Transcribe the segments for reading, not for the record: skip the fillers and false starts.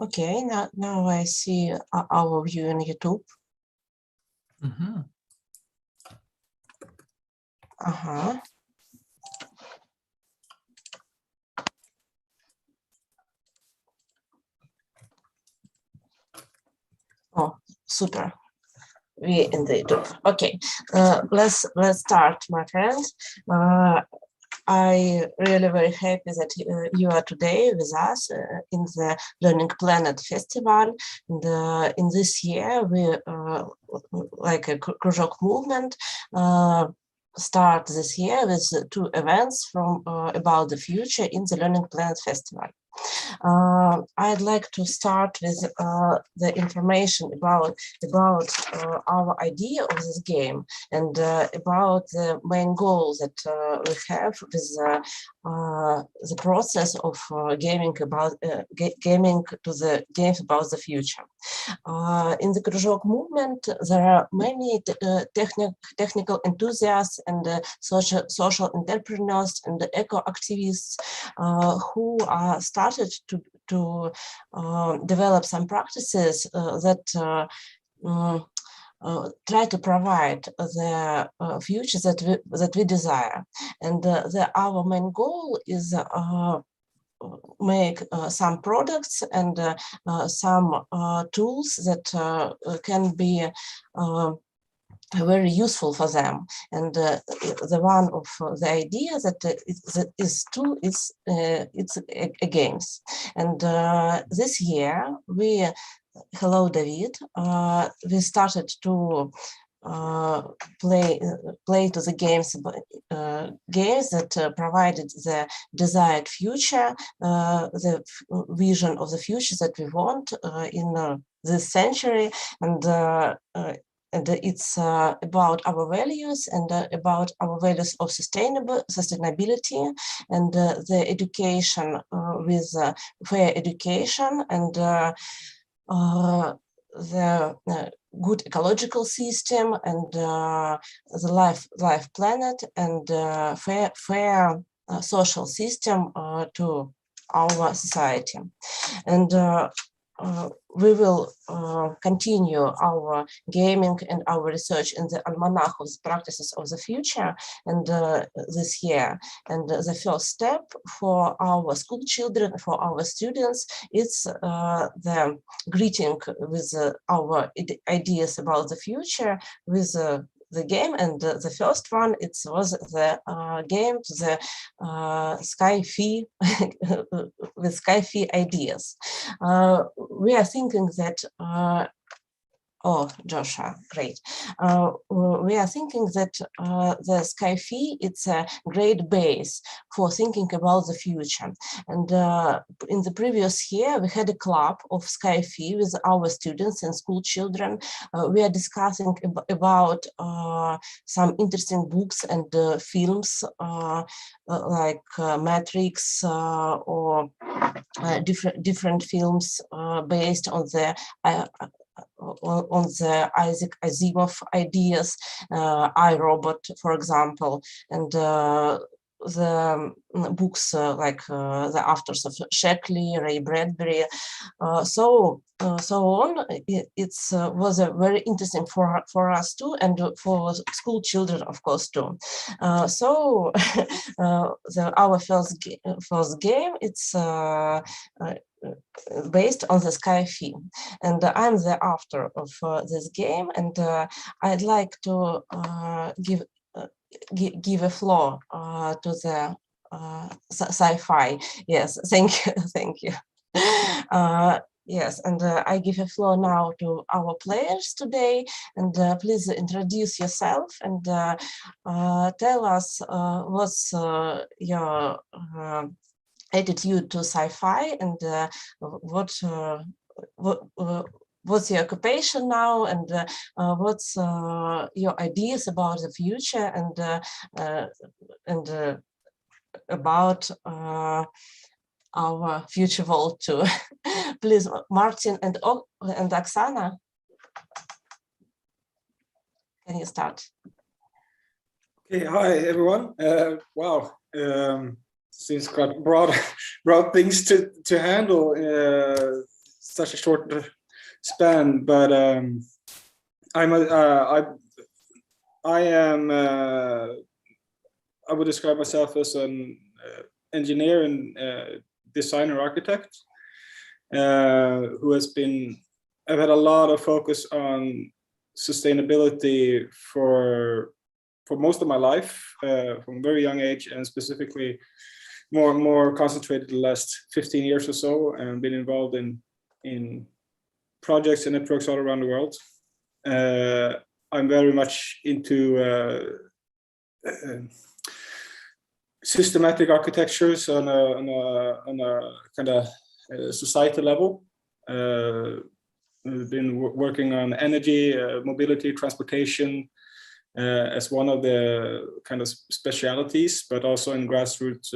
Okay, now I see our view on YouTube. Mm-hmm. Oh, super. We in the YouTube. Okay, let's start, my friends. I really very happy that you are today with us in the Learning Planet Festival. And, in this year, we like a Кружок movement start this year with 2 events from about the future in the Learning Planet Festival. I'd like to start with the information about our idea of this game and about the main goal that we have with the process of gaming gaming to the games about the future. In the Кружок movement, there are many technical enthusiasts and social entrepreneurs and eco-activists who are started to develop some practices that try to provide the future that we desire. And our main goal is make some products and some tools that can be very useful for them. And the one of the ideas that it's a games. And this year hello David, we started to play to the games that provided the desired future, the vision of the future that we want in this century, and it's about our values and about our values of sustainability and the education with fair education and the good ecological system and the life planet and fair social system to our society. And we will continue our gaming and our research in the almanac of the practices of the future and this year. And the first step for our school children, for our students, is the greeting with our ideas about the future with the game. And the first one, it was the game to the Sky-Fi with Sky-Fi ideas. We are thinking that oh, Joshua, great. We are thinking that the Sky-Fi, it's a great base for thinking about the future. And in the previous year, we had a club of Sky-Fi with our students and school children. We are discussing about some interesting books and films like Matrix or different films based on the Isaac Asimov ideas, iRobot, for example, and the books like the authors of Sheckley, Ray Bradbury, so on. It was a very interesting for us too, and for school children, of course, too. So our first game, it's based on the Sky-Fi, and I'm the author of this game, and I'd like to give a floor to the sci-fi. Yes, thank you, thank you. Yes, and I give a floor now to our players today, and please introduce yourself and tell us what's your attitude to sci-fi and what's your occupation now, and what's your ideas about the future and about our future world too. Please, Martin and Oksana, can you start? Okay, hi everyone. Wow, seems quite broad things to handle such a short span, but I would describe myself as an engineer and designer architect who has been. I've had a lot of focus on sustainability for most of my life, from a very young age, and specifically more concentrated the last 15 years or so, and been involved in projects and networks all around the world. I'm very much into systematic architectures on a kind of society level. We've been working on energy, mobility, transportation as one of the kind of specialities, but also in grassroots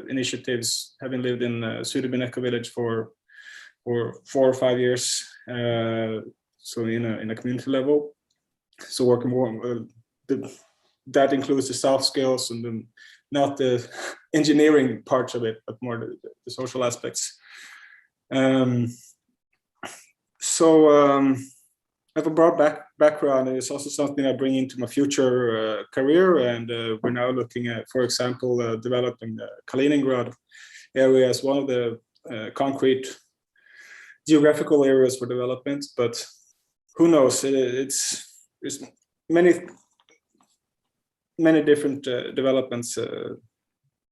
initiatives, having lived in Sudebinecka village for 4 or 5 years, so in a community level. So working more, that includes the soft skills and not the engineering parts of it, but more the social aspects. I have a broad background, and it's also something I bring into my future career. And we're now looking at, for example, developing the Kaliningrad area as one of the concrete geographical areas for development. But who knows? There's many different developments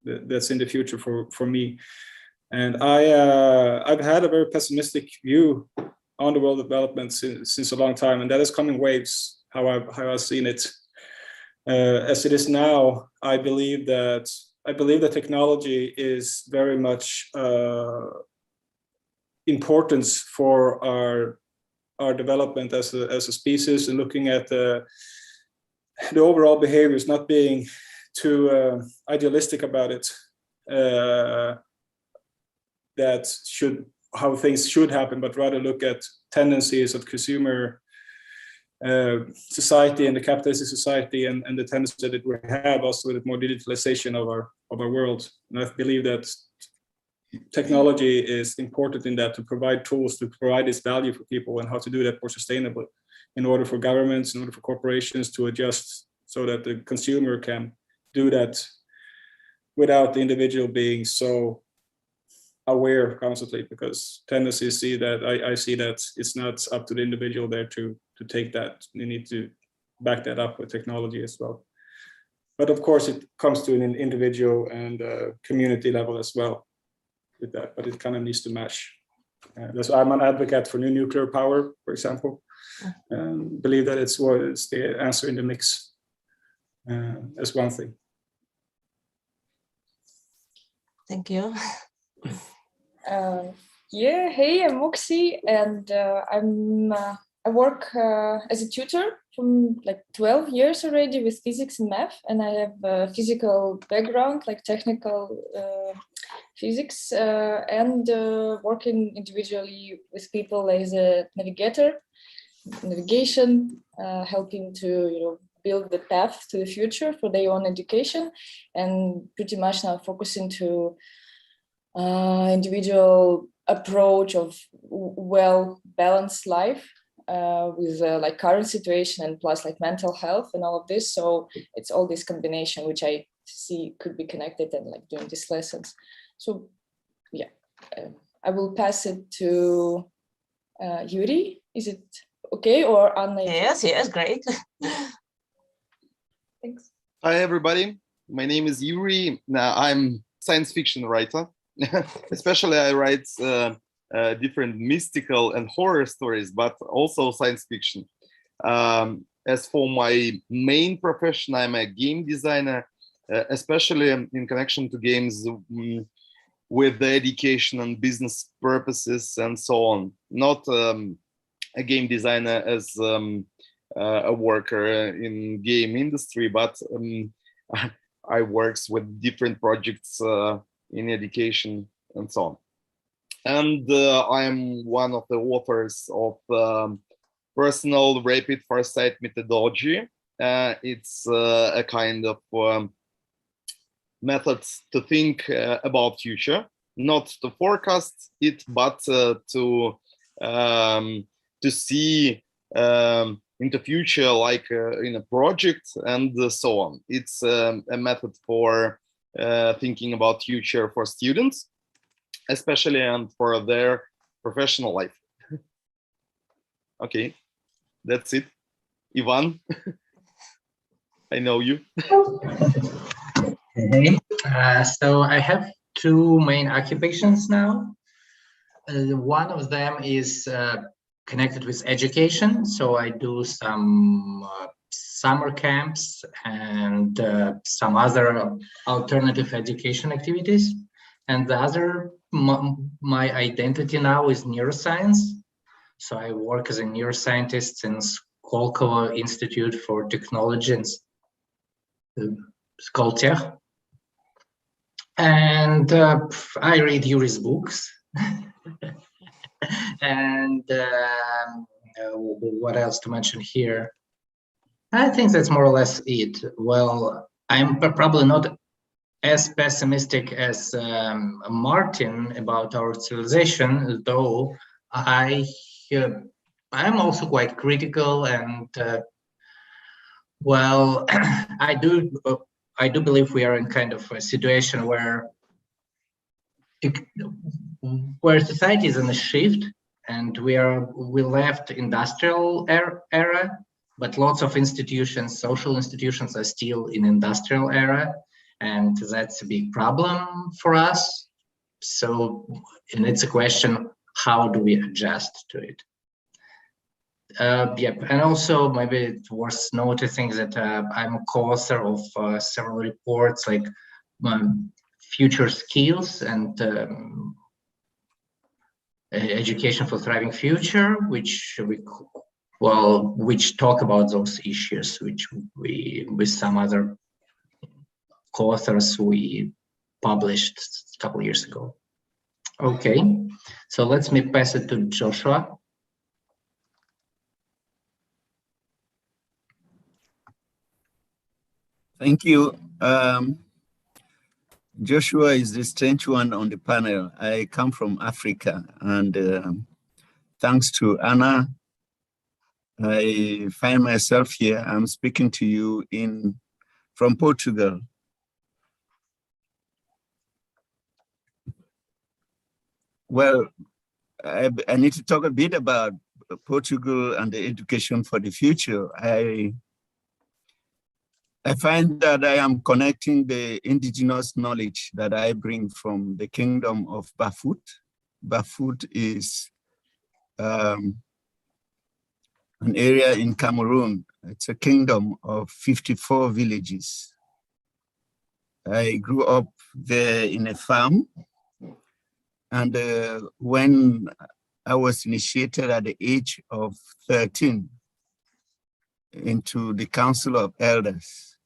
that's in the future for me. And I've had a very pessimistic view on the world development since a long time, and that is coming waves. How I've seen it. As it is now, I believe that technology is very much importance for our development as a species, and looking at the overall behaviors, not being too idealistic about it. How things should happen, but rather look at tendencies of consumer society and the capitalistic society, and the tendency that we have also with more digitalization of our world. And I believe that technology is important in that, to provide tools to provide this value for people, and how to do that more sustainably, in order for governments, in order for corporations to adjust, so that the consumer can do that without the individual being so aware constantly, because tendencies see that I see that it's not up to the individual there to take that. You need to back that up with technology as well. But of course, it comes to an individual and community level as well with that. But it kind of needs to match. That's why I'm an advocate for new nuclear power, for example. Believe that it's the answer in the mix. As one thing. Thank you. Yeah, hey, I'm Moxie, and I work as a tutor from like 12 years already with physics and math, and I have a physical background, like technical physics, and working individually with people as a navigation, helping to build the path to the future for their own education, and pretty much now focusing to individual approach of well-balanced life with like current situation, and plus like mental health and all of this. So it's all this combination which I see could be connected and like doing these lessons. So yeah, I will pass it to Yuri. Is it okay, or Anna? Yes, great. Thanks. Hi everybody, my name is Yuri. Now I'm science fiction writer. Especially I write different mystical and horror stories, but also science fiction. As for my main profession, I'm a game designer, especially in connection to games with the education and business purposes and so on. Not a game designer as a worker in game industry, but I works with different projects in education and so on. And I'm one of the authors of personal rapid foresight methodology. It's a kind of methods to think about future, not to forecast it, but to to see in the future, like in a project and so on. It's a method for thinking about future for students, especially and for their professional life. Okay, that's it. Ivan, I know you. Okay. So I have two main occupations now. One of them is connected with education. So I do some summer camps and some other alternative education activities. And the other, my identity now is neuroscience. So I work as a neuroscientist in Skolkovo Institute for Technology and Skoltech. And I read Yuri's books. And what else to mention here? I think that's more or less it. Well, I'm probably not as pessimistic as Martin about our civilization, though I'm also quite critical, and well, I do believe we are in kind of a situation where society is in a shift, and we left industrial era, but lots of institutions, social institutions, are still in industrial era, and that's a big problem for us. So, and it's a question, how do we adjust to it? Yep, and also maybe it's worth noticing that I'm a co-author of several reports like future skills and education for thriving future, which talk about those issues, which we with some other co-authors we published a couple of years ago. Okay, so let me pass it to Joshua. Thank you. Joshua is the strange one on the panel. I come from Africa, and thanks to Anna, I find myself here. I'm speaking to you from Portugal. Well, I need to talk a bit about Portugal and the education for the future. I find that I am connecting the indigenous knowledge that I bring from the kingdom of Bafut. Bafut is an area in Cameroon. It's a kingdom of 54 villages. I grew up there in a farm. And when I was initiated at the age of 13 into the Council of Elders,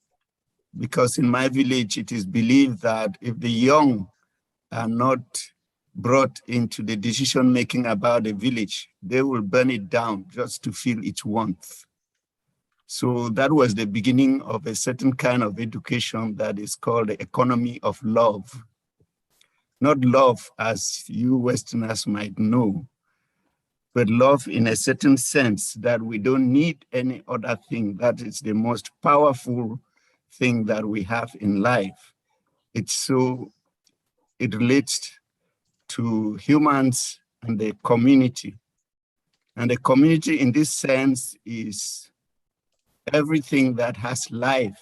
because in my village, it is believed that if the young are not brought into the decision-making about the village, they will burn it down just to feel its warmth. So that was the beginning of a certain kind of education that is called the economy of love. Not love as you Westerners might know, but love in a certain sense that we don't need any other thing. That is the most powerful thing that we have in life. It relates to humans and the community. And the community in this sense is everything that has life.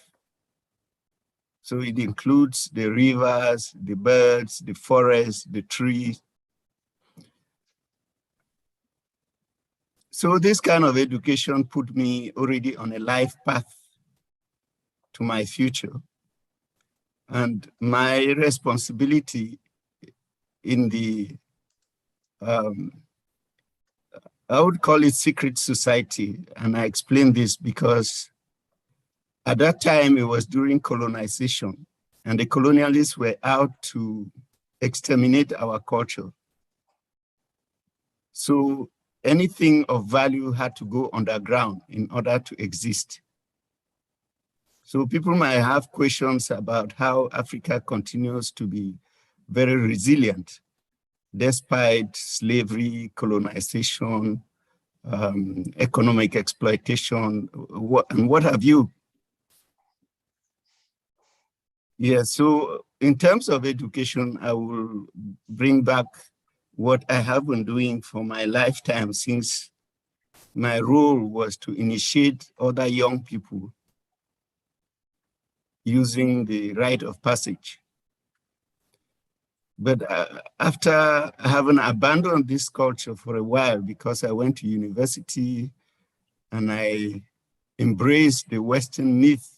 So it includes the rivers, the birds, the forests, the trees. So this kind of education put me already on a life path to my future. And my responsibility in the, I would call it secret society. And I explain this because at that time, it was during colonization, and the colonialists were out to exterminate our culture. So anything of value had to go underground in order to exist. So people might have questions about how Africa continues to be very resilient, despite slavery, colonization, economic exploitation, and what have you. Yeah, so in terms of education, I will bring back what I have been doing for my lifetime, since my role was to initiate other young people using the rite of passage. But after having abandoned this culture for a while, because I went to university and I embraced the Western myth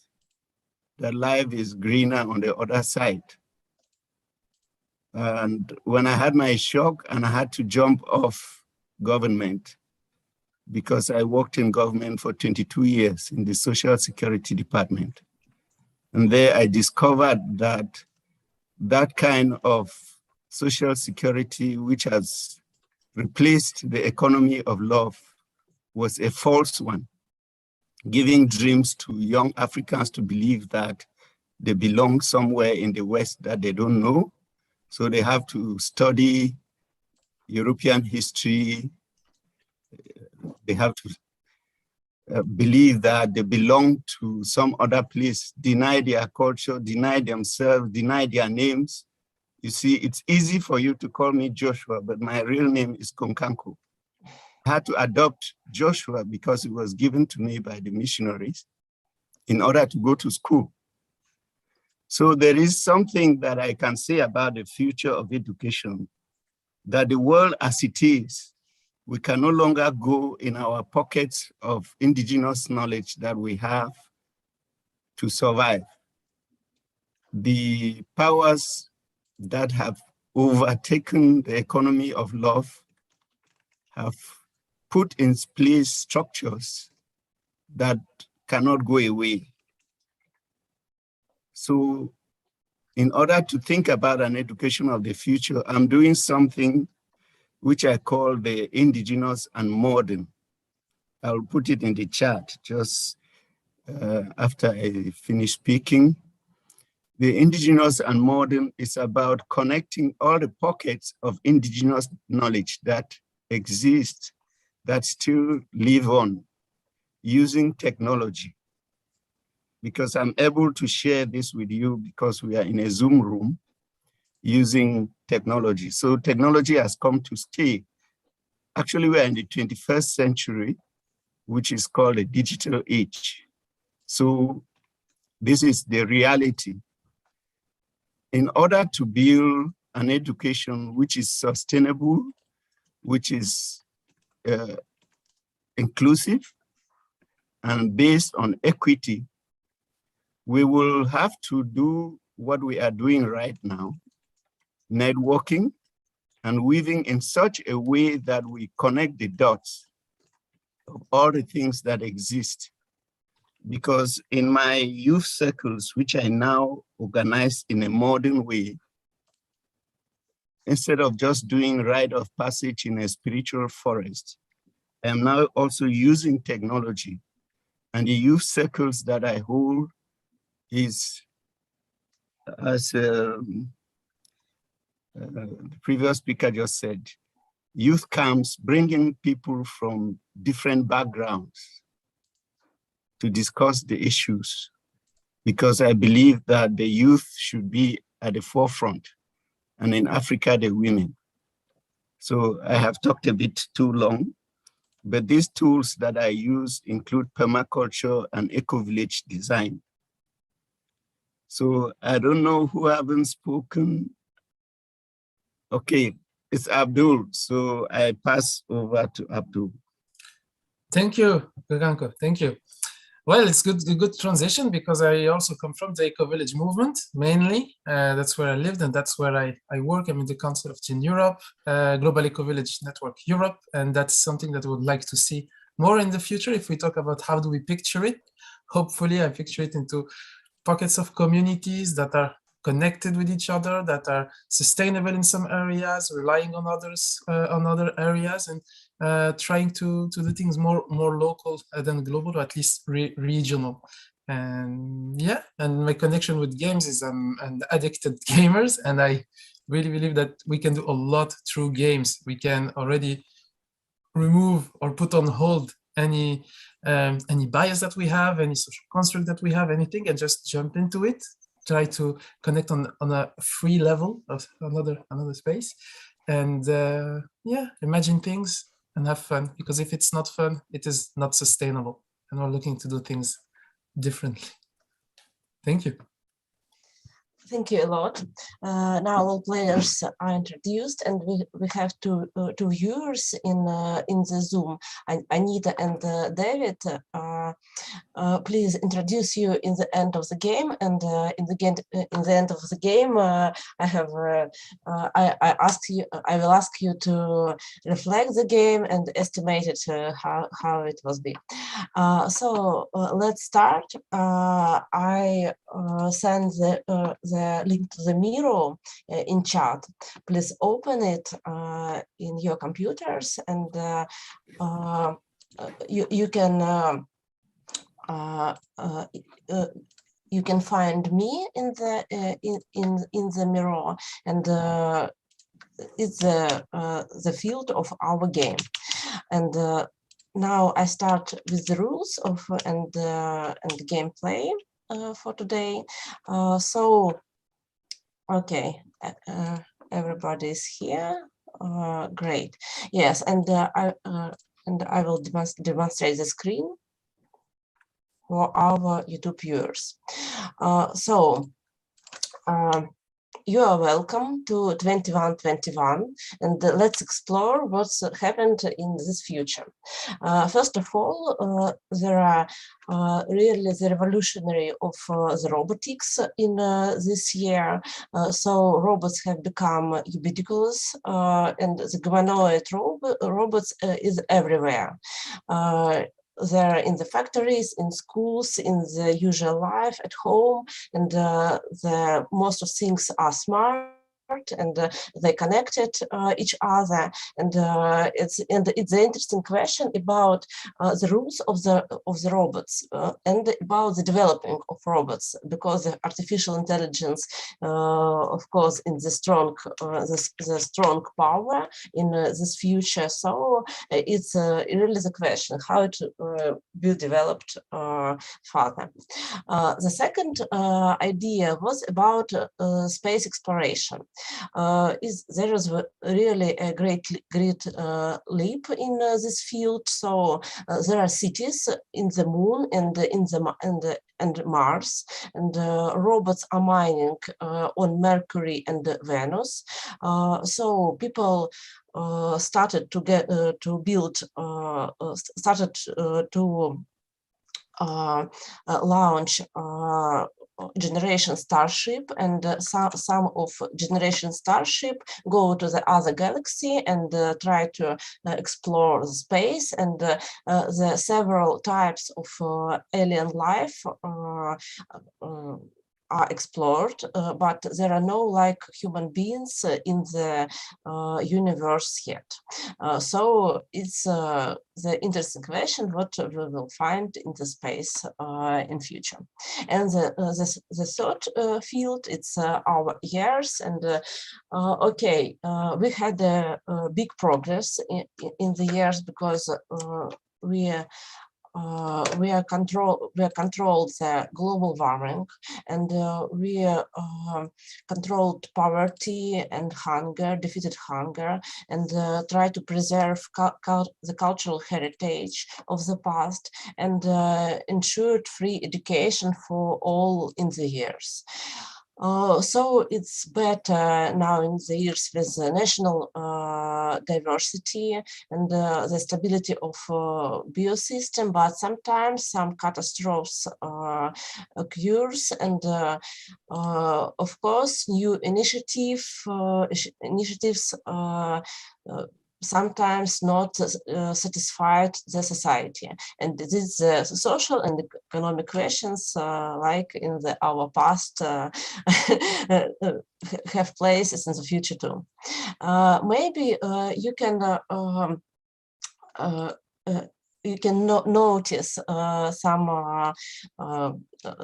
that life is greener on the other side. And when I had my shock and I had to jump off government, because I worked in government for 22 years in the Social Security Department. And there I discovered that that kind of social security, which has replaced the economy of love, was a false one, giving dreams to young Africans to believe that they belong somewhere in the West that they don't know. So they have to study European history. They have to believe that they belong to some other place, deny their culture, deny themselves, deny their names. You see, it's easy for you to call me Joshua, but my real name is Konkanko. I had to adopt Joshua because it was given to me by the missionaries in order to go to school. So there is something that I can say about the future of education, that the world as it is, we can no longer go in our pockets of indigenous knowledge that we have to survive. The powers that have overtaken the economy of love have put in place structures that cannot go away. So in order to think about an education of the future, I'm doing something which I call the indigenous and modern. I'll put it in the chat just after I finish speaking. The indigenous and modern is about connecting all the pockets of indigenous knowledge that exist, that still live on, using technology. Because I'm able to share this with you because we are in a Zoom room using technology. So technology has come to stay. Actually, we are in the 21st century, which is called a digital age. So this is the reality. In order to build an education which is sustainable, which is inclusive and based on equity, we will have to do what we are doing right now, networking and weaving in such a way that we connect the dots of all the things that exist. Because in my youth circles, which I now organize in a modern way, instead of just doing rite of passage in a spiritual forest, I'm now also using technology. And the youth circles that I hold is, as the previous speaker just said, youth camps bringing people from different backgrounds to discuss the issues, because I believe that the youth should be at the forefront, and in Africa, the women. So I have talked a bit too long, but these tools that I use include permaculture and eco-village design. So I don't know who haven't spoken. Okay, it's Abdul. So I pass over to Abdul. Thank you, Gaganko. Thank you. Well, it's a good transition because I also come from the eco-village movement, mainly. That's where I lived and that's where I work. I'm in the Council of Teen Europe, Global Eco-Village Network Europe, and that's something that I would like to see more in the future if we talk about how do we picture it. Hopefully, I picture it into pockets of communities that are connected with each other, that are sustainable in some areas, relying on others, on other areas, and trying to do things more local than global, or at least regional. And yeah, and my connection with games is I'm an addicted gamers, and I really believe that we can do a lot through games. We can already remove or put on hold any bias that we have, any social construct that we have, anything, and just jump into it. Try to connect on a free level of another space, and yeah, imagine things and have fun. Because if it's not fun, it is not sustainable, and we're looking to do things differently. Thank you. Thank you a lot. Now all players are introduced, and we have two viewers in the Zoom. Anita and David. Please introduce you in the end of the game, and in the end of the game, I will ask you to reflect the game and estimate it how it was be. So let's start. I send the link to the Miro in chat. Please open it in your computers, and you can find me in the Miro, and it's the field of our game. And now I start with the rules of and gameplay for today. So okay, everybody is here. Great. Yes, and I will demonstrate the screen for our YouTube viewers. You are welcome to 2121, and let's explore what's happened in this future. First of all, there are really the revolutionary of the robotics in this year. So robots have become ubiquitous, and the humanoid robots is everywhere. They're in the factories, in schools, in the usual life at home, and the most of things are smart, and they connected each other, and it's an interesting question about the rules of the robots and about the developing of robots, because the artificial intelligence, of course, in the strong power in this future. So it's really the question how it will be developed further. The second idea was about space exploration. There is really a great leap in this field. So there are cities in the moon and Mars, and robots are mining on Mercury and Venus. So people started to build, launch generation starship, and some of generation starship go to the other galaxy and try to explore the space, and the several types of alien life are explored, but there are no like human beings in the universe yet. So it's the interesting question what we will find in the space in future. And the third field, it's our years, and okay, we had a big progress in the years, because we controlled the global warming, and we controlled poverty and hunger, defeated hunger, and tried to preserve the cultural heritage of the past, and ensured free education for all in the years. So it's better now in the years with the national diversity and the stability of biosystem, but sometimes some catastrophes occurs, and of course new initiatives sometimes not satisfied the society, and these social and economic questions, like in our past, have places in the future too. Maybe you can notice some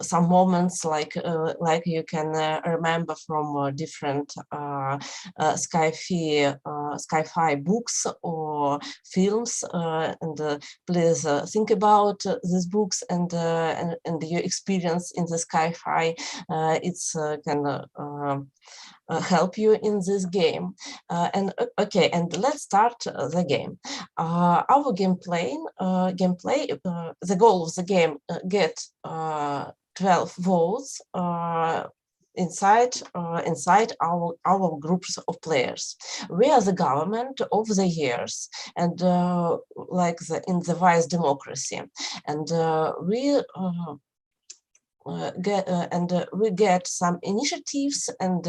some moments like you can remember from different sci-fi books or films, and please think about these books and your experience in the sci-fi. It's can help you in this game. Okay, and let's start the game. Our gameplay, the goal of the game, get 12 votes inside our groups of players. We are the government of the years, and like in the vice democracy, and we get some initiatives and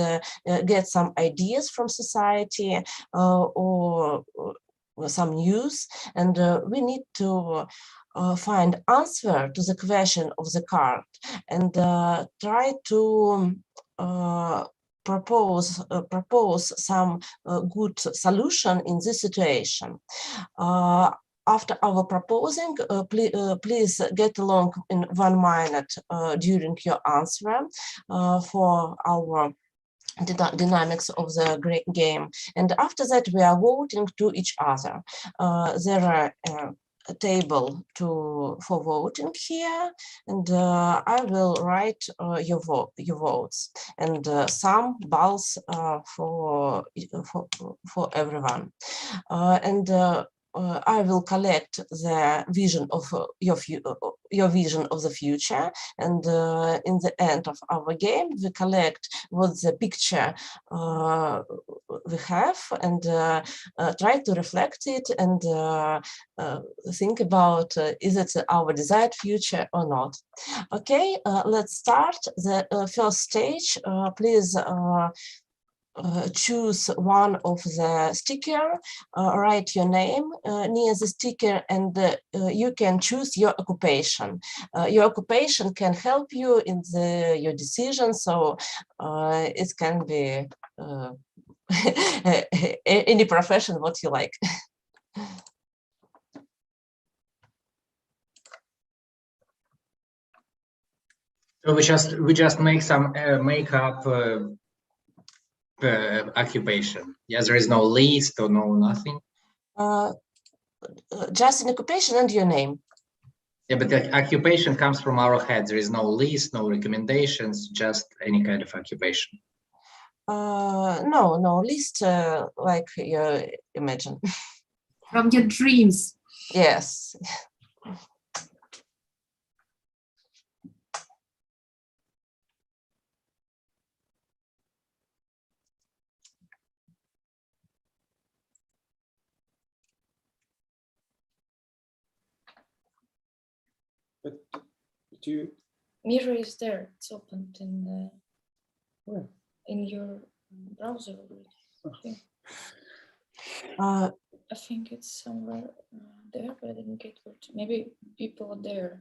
get some ideas from society or some news, and we need to find answer to the question of the card and try to propose some good solution in this situation. After our proposing, please get along in 1 minute during your answer for our dynamics of the great game. And after that, we are voting to each other. There are a table for voting here, and I will write your votes and some balls for everyone. I will collect the vision of your vision of the future, and in the end of our game, we collect what the picture we have and try to reflect it and think about is it our desired future or not. Okay, let's start the first stage. Please choose one of the sticker, write your name near the sticker, and you can choose your occupation. Your occupation can help you in your decision, so it can be any profession what you like. So we just make some make up occupation. Yes, there is no list or no nothing. Just an occupation and your name. Yeah, but the occupation comes from our head. There is no list, no recommendations, just any kind of occupation. No list like you imagine. From your dreams. Yes. But do you? Mira is there. It's opened in Where? In your browser already. Oh. I think it's somewhere there, but I didn't get where to. Maybe people are there.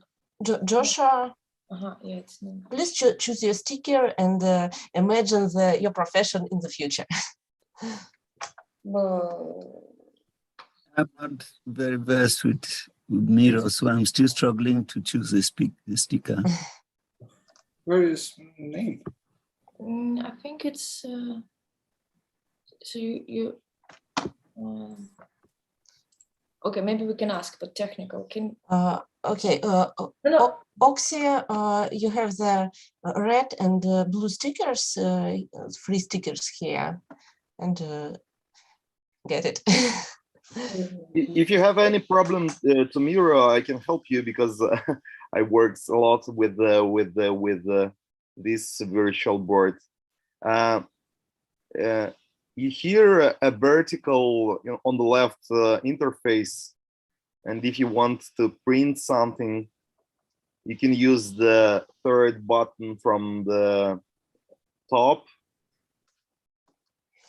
Joshua, Yeah, it's new. please choose your sticker and imagine your profession in the future. Well, I'm not very versed with Miro, so I'm still struggling to choose the sticker. Where is name? I think it's so you okay, maybe we can ask, but technical can Okay, no. Oxy, you have the red and blue stickers, free stickers here, and get it. If you have any problem to Miro, I can help you because I worked a lot with this virtual board. You hear a vertical on the left interface, and if you want to print something, you can use the third button from the top.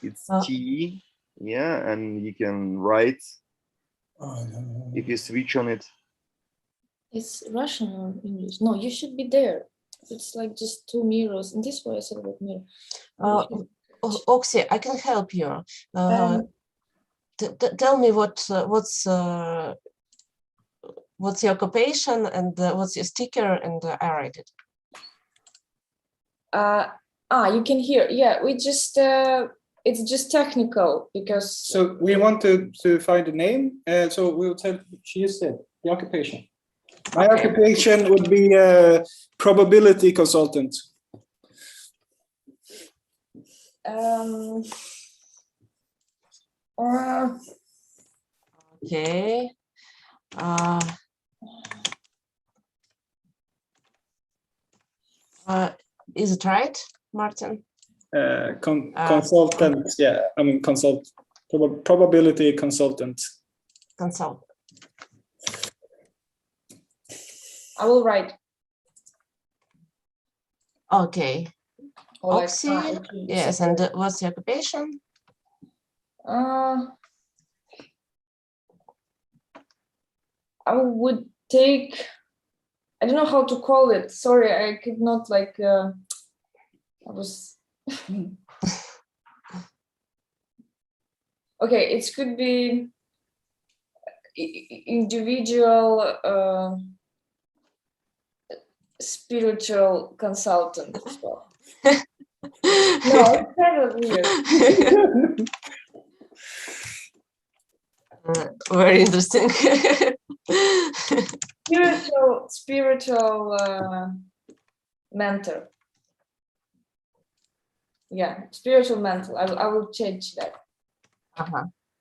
It's T, yeah, and you can write if you switch on it. It's Russian or English? No, you should be there. It's like just 2 mirrors. In this way, I said about mirror. Oxy, I can help you. Tell me what's your occupation and what's your sticker, and I write it. You can hear. Yeah, we just it's just technical because. So we want to find a name. So we'll tell. She just said the occupation. My occupation would be a probability consultant. Okay. Is it right, Martin? Consultant. Yeah, I mean probability consultant. Consult. I will write. Okay. Or Yes, and what's the occupation? I would take. I don't know how to call it. Sorry, I could not like. I was. Okay, it could be individual spiritual consultant as well. No, it's kind of weird. Very interesting. spiritual mentor. Yeah, spiritual mentor. I will change that.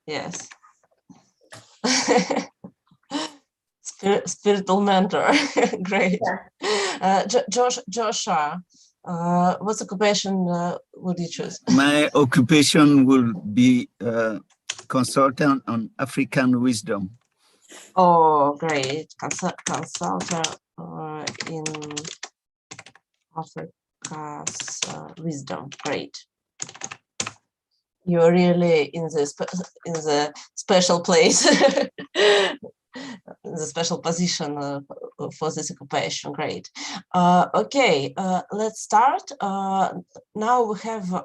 Yes. Spiritual mentor. Great. Yeah. Joshua, what occupation would you choose? My occupation will be consultant on African wisdom. Oh, great. Consultant in Africa's wisdom. Great. You're really in the special place, the special position for this occupation. Great. Okay, let's start. Now we have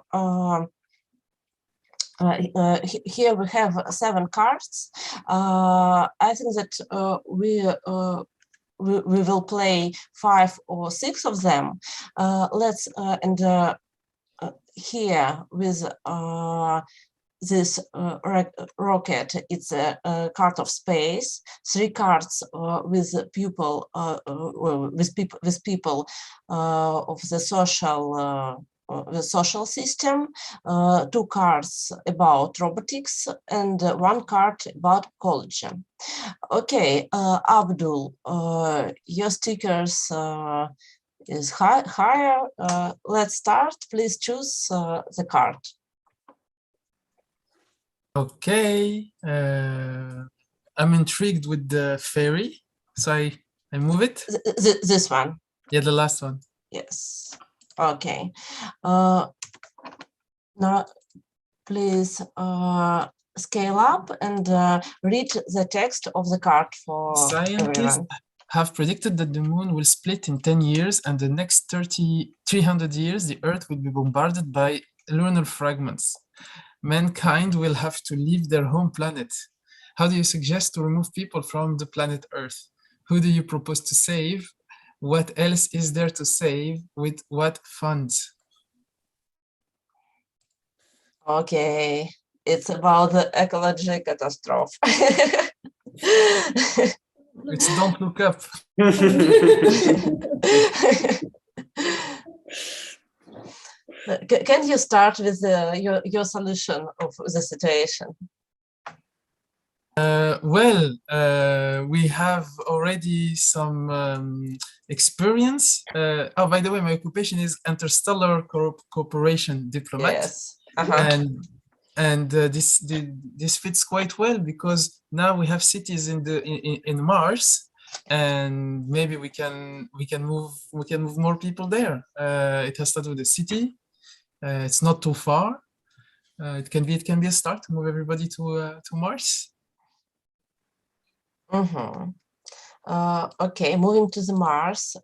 here we have 7 cards. I think that we will play 5 or 6 of them. Let's here with this rocket, it's a card of space. 3 cards with people with people of the social system. 2 cards about robotics and 1 card about ecology. Okay, Abdul, your stickers is higher. Let's start. Please choose the card. Okay. I'm intrigued with the fairy, so I move it. This one. Yeah, the last one. Yes. Okay. Now, please scale up and read the text of the card for Scientists everyone. Have predicted that the moon will split in 10 years, and the next 300 years, the Earth will be bombarded by lunar fragments. Mankind will have to leave their home planet. How do you suggest to remove people from the planet Earth? Who do you propose to save? What else is there to save? With what funds? Okay, it's about the ecological catastrophe. It's don't look up. Can you start with your solution of the situation? We have already some experience. Oh, by the way, my occupation is interstellar cooperation diplomat. Yes. And this fits quite well because now we have cities in Mars, and maybe we can move more people there. It has to do with the city. It's not too far. It can be a start to move everybody to Mars. Okay, moving to the Mars.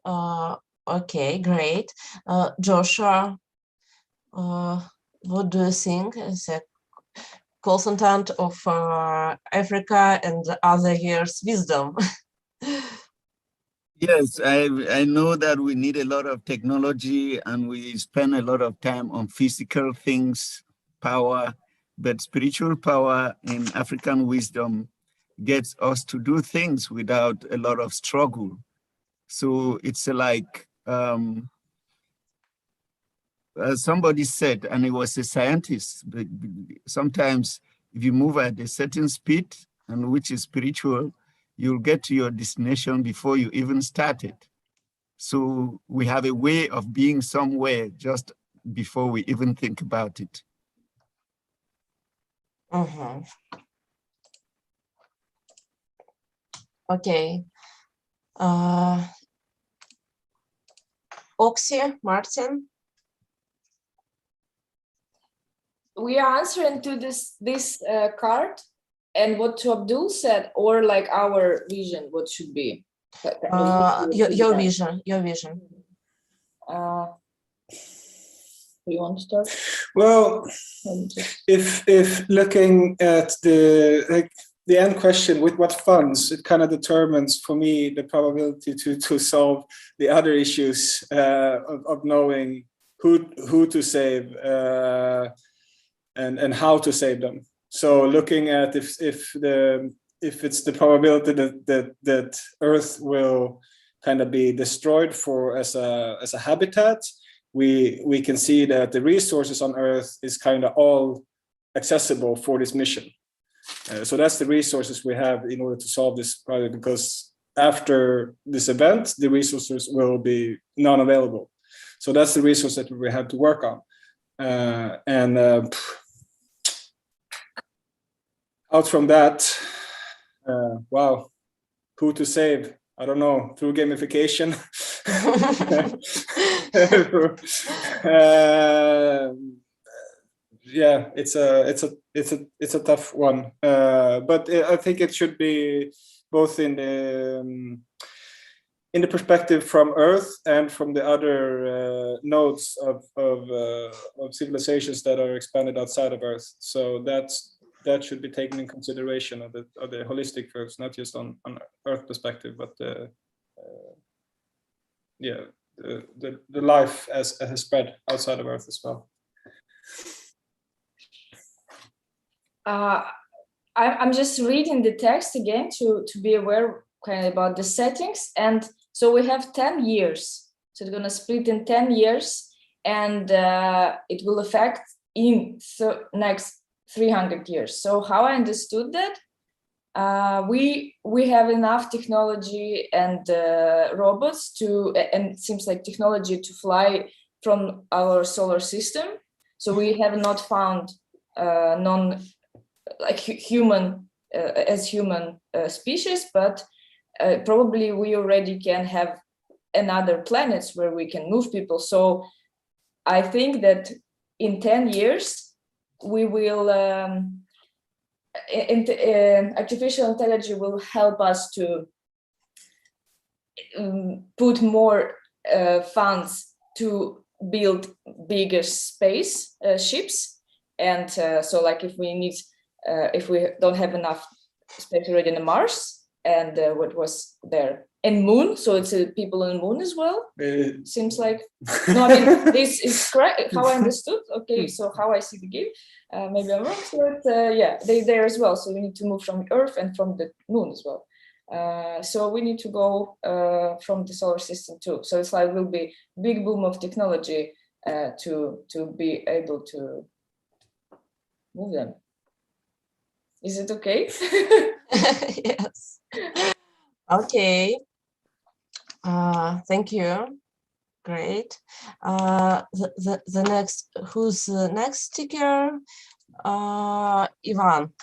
Okay, great. Joshua, what do you think as a consultant of Africa and other years wisdom? Yes, I know that we need a lot of technology and we spend a lot of time on physical things, power, but spiritual power in African wisdom gets us to do things without a lot of struggle. So it's like somebody said, and he was a scientist, but sometimes if you move at a certain speed, and which is spiritual, you'll get to your destination before you even started. So we have a way of being somewhere just before we even think about it. Okay. Oxy, Martin. We are answering to this card and what to Abdul said, or like our vision, what should be? Your vision. Do you want to start? Well, if looking at the end question, with what funds, it kind of determines for me the probability to solve the other issues of knowing who to save and how to save them. So looking at if it's the probability that Earth will kind of be destroyed as a habitat, we can see that the resources on Earth is kind of all accessible for this mission. So that's the resources we have in order to solve this problem, because after this event, the resources will be non-available. So that's the resource that we have to work on. Out from that, wow, who to save? I don't know, through gamification. Yeah, it's a tough one, but I think it should be both in the perspective from Earth and from the other nodes of civilizations that are expanded outside of Earth. So that should be taken in consideration of the holistic first, not just on Earth perspective, but the life as has spread outside of Earth as well. I'm just reading the text again to be aware kind of about the settings, and so we have 10 years. So it's going to split in 10 years, and it will affect in next 300 years. So how I understood that, we have enough technology and robots and it seems like technology to fly from our solar system. So we have not found human species, but probably we already can have another planets where we can move people. So I think that in 10 years, we will, artificial intelligence will help us to put more funds to build bigger space ships. And so like if we don't have enough space already in Mars and what was there, and Moon, so it's people on the Moon as well. Seems like, no, I mean, this is correct, how I understood. Okay, so how I see the game, maybe I'm wrong, but yeah, they there as well. So we need to move from Earth and from the Moon as well. So we need to go from the solar system too. So it's like will be big boom of technology to be able to move them. Is it okay? Yes. Okay. Thank you. Great. The next, who's the next speaker? Ivan.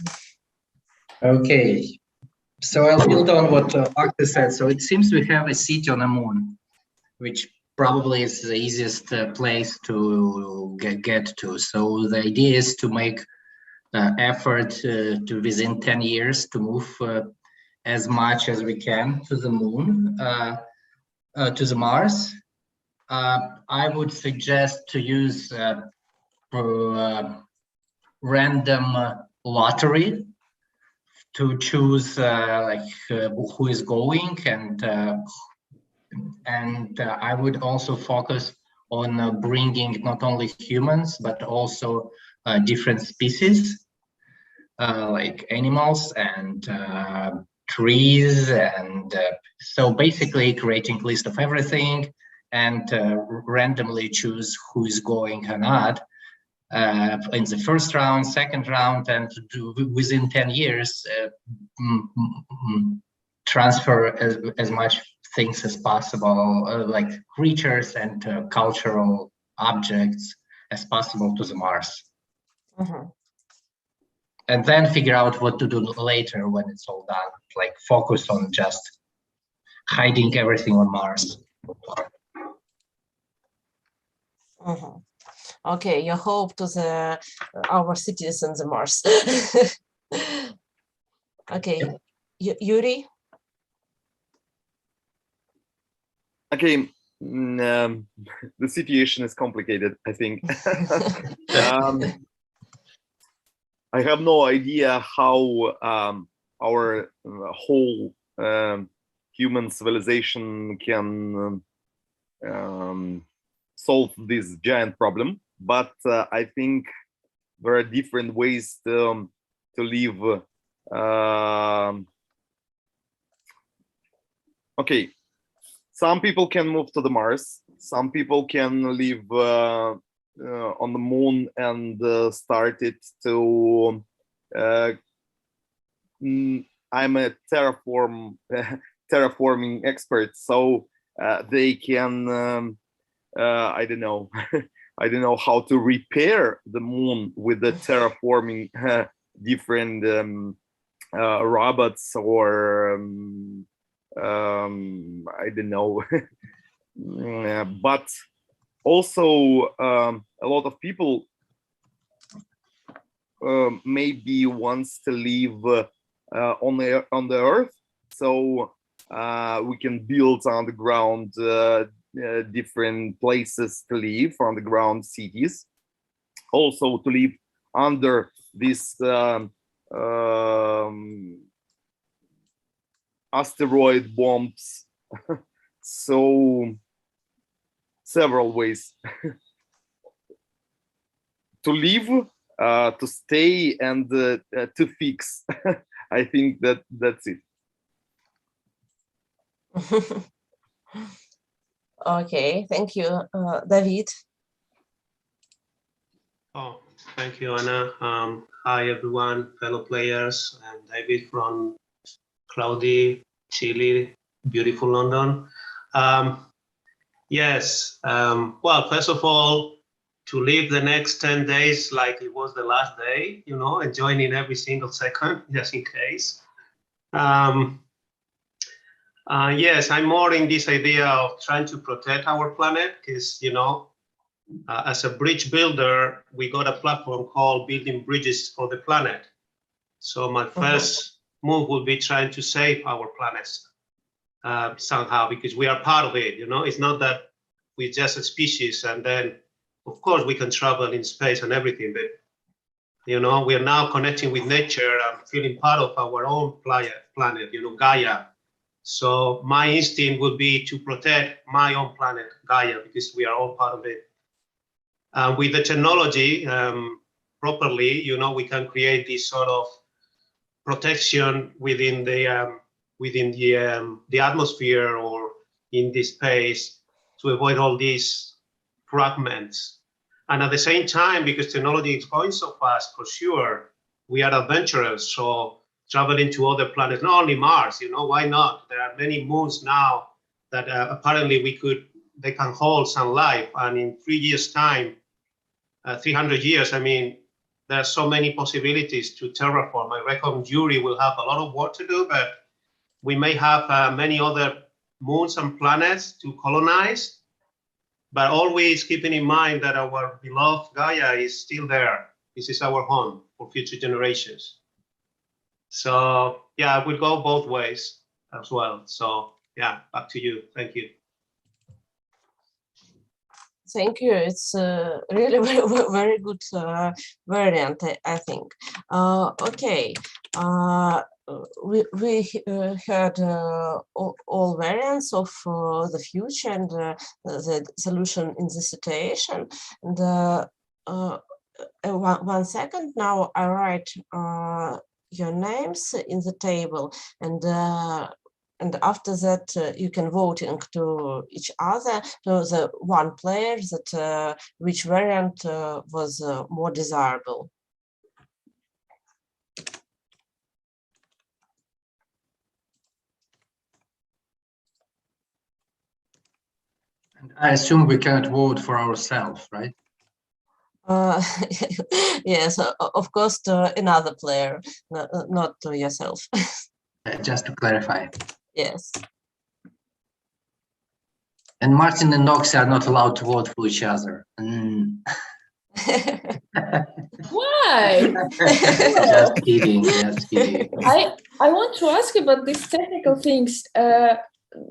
Okay. So I'll build on what Arthur said. So it seems we have a city on the moon, which probably is the easiest place to get to. So the idea is to make effort to within 10 years to move as much as we can to the moon, to the Mars. I would suggest to use random lottery to choose who is going and and I would also focus on bringing not only humans but also different species like animals and trees, and so basically creating list of everything and randomly choose who is going or not in the first round, second round, and within 10 years transfer as much things as possible, like creatures and cultural objects as possible to the Mars. And then figure out what to do later when it's all done, like focus on just hiding everything on Mars. Okay, your hope to our cities on the Mars. Okay, Yuri? Okay, the situation is complicated, I think. I have no idea how our whole human civilization can solve this giant problem, but I think there are different ways to live. Okay, some people can move to the Mars. Some people can live on the moon and start it to. I'm a terraforming expert, so they can. I don't know. I don't know how to repair the moon with the terraforming different robots or I don't know. But also a lot of people maybe wants to live on the Earth, so we can build on the ground different places to live, underground cities, also to live under this asteroid bombs. So several ways to live, to stay, and to fix. I think that's it. Okay, thank you, David. Oh, thank you, Anna. Hi, everyone, fellow players. I'm David from cloudy, chilly, beautiful London. Yes, well, first of all, to live the next 10 days like it was the last day, you know, enjoying in every single second, just in case. Yes, I'm more in this idea of trying to protect our planet because, you know, as a bridge builder, we got a platform called Building Bridges for the Planet. So my first move will be trying to save our planet somehow, because we are part of it, you know. It's not that we're just a species and then, of course, we can travel in space and everything, but, you know, we are now connecting with nature and feeling part of our own planet, you know, Gaia. So my instinct would be to protect my own planet, Gaia, because we are all part of it. With the technology properly, you know, we can create this sort of protection within the atmosphere or in this space to avoid all these fragments. And at the same time, because technology is going so fast, for sure, we are adventurous. So traveling to other planets, not only Mars, you know, why not? There are many moons now that apparently they can hold some life. And in 3 years' time, 300 years, I mean, there are so many possibilities to terraform. I reckon Yuri will have a lot of work to do, but we may have many other moons and planets to colonize, but always keeping in mind that our beloved Gaia is still there. This is our home for future generations. So yeah, we'll go both ways as well. So yeah, back to you. Thank you. Thank you. It's really very good variant, I think. Okay. we heard all variants of the future and the solution in the situation. And one second, now I write your names in the table, and after that you can voting to each other, to the one player that which variant was more desirable. And I assume we cannot vote for ourselves, right? Yes, of course, to another player, not to yourself. Just to clarify. Yes. And Martin and Noxy are not allowed to vote for each other. Why? Just kidding, just kidding. I want to ask about these technical things.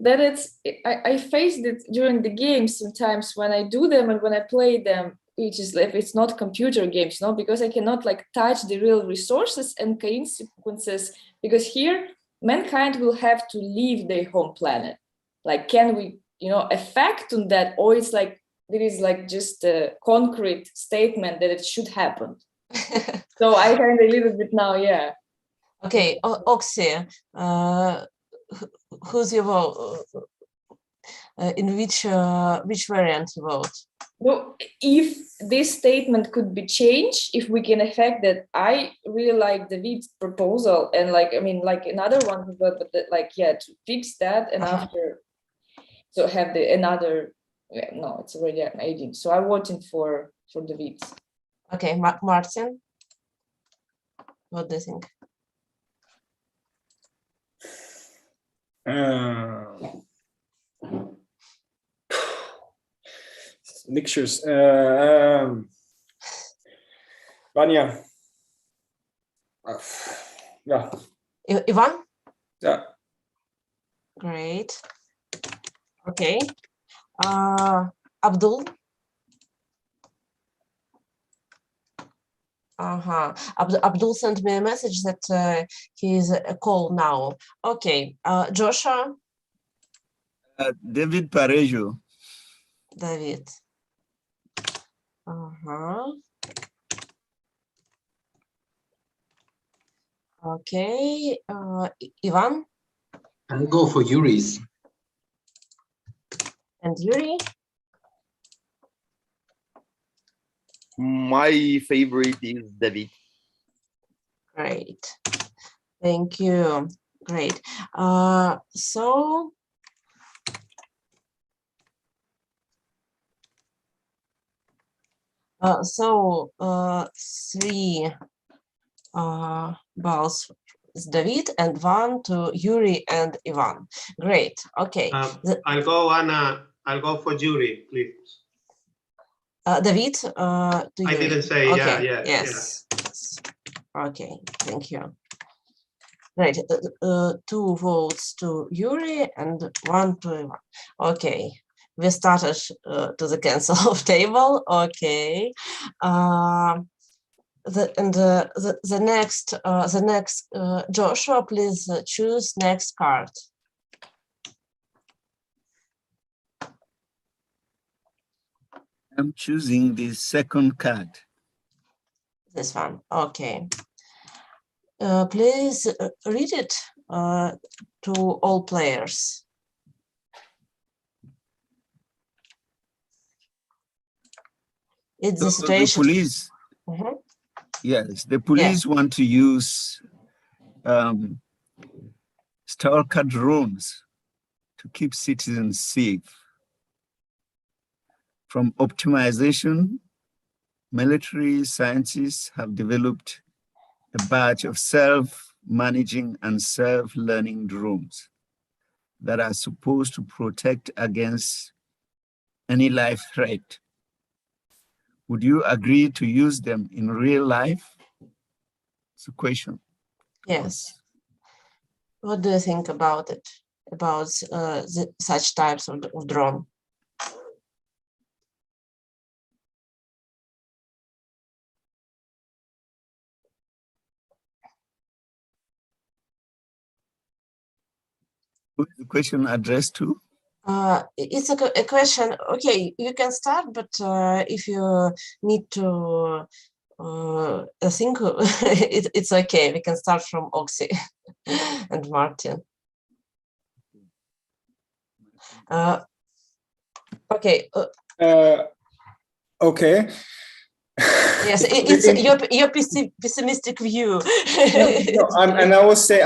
That I faced it during the games sometimes when I do them and when I play them, which is if it's not computer games, no, because I cannot like touch the real resources and consequences, because here mankind will have to leave their home planet. Like, can we, affect on that, or it's like there is like just a concrete statement that it should happen. So I kind of a little bit now, yeah. Okay, Oxy, who's your vote? In which variant you vote? No, if this statement could be changed, if we can affect that, I really like David's proposal, and like another one, but to fix that, and after, so have the another. No, it's already at 18. So I'm voting for David's. Okay, Martin, what do you think? Mixtures. Vanya. Yeah. Ivan? Yeah. Great. Okay. Abdul? Abdul sent me a message that he is a call now. Okay. Joshua? David Parejo. David. Okay. Ivan? I'll go for Yuri's. And Yuri? My favorite is David. Great. Thank you. Great. So three balls is David and one to Yuri and Ivan. Great. Okay. I'll go for Yuri, please. David, I didn't say, okay. yeah. Yes. Okay, thank you. Great. 2 votes to Yuri and 1 to Ivan. Okay. We started to the cancel of table. Okay. The next Joshua, please choose next card. I'm choosing the second card. This one. Okay. Please read it to all players. It's the situation. The police. Yes, the police want to use stalker drones to keep citizens safe. From optimization, military scientists have developed a batch of self-managing and self-learning drones that are supposed to protect against any life threat. Would you agree to use them in real life? It's a question. Yes. What do you think about it? About such types of drone? Who is the question addressed to? It's a question. Okay, you can start, but if you need to think, it's okay. We can start from Oxy and Martin. Okay. Okay. Yes, it's your pessimistic view. No, and I will say,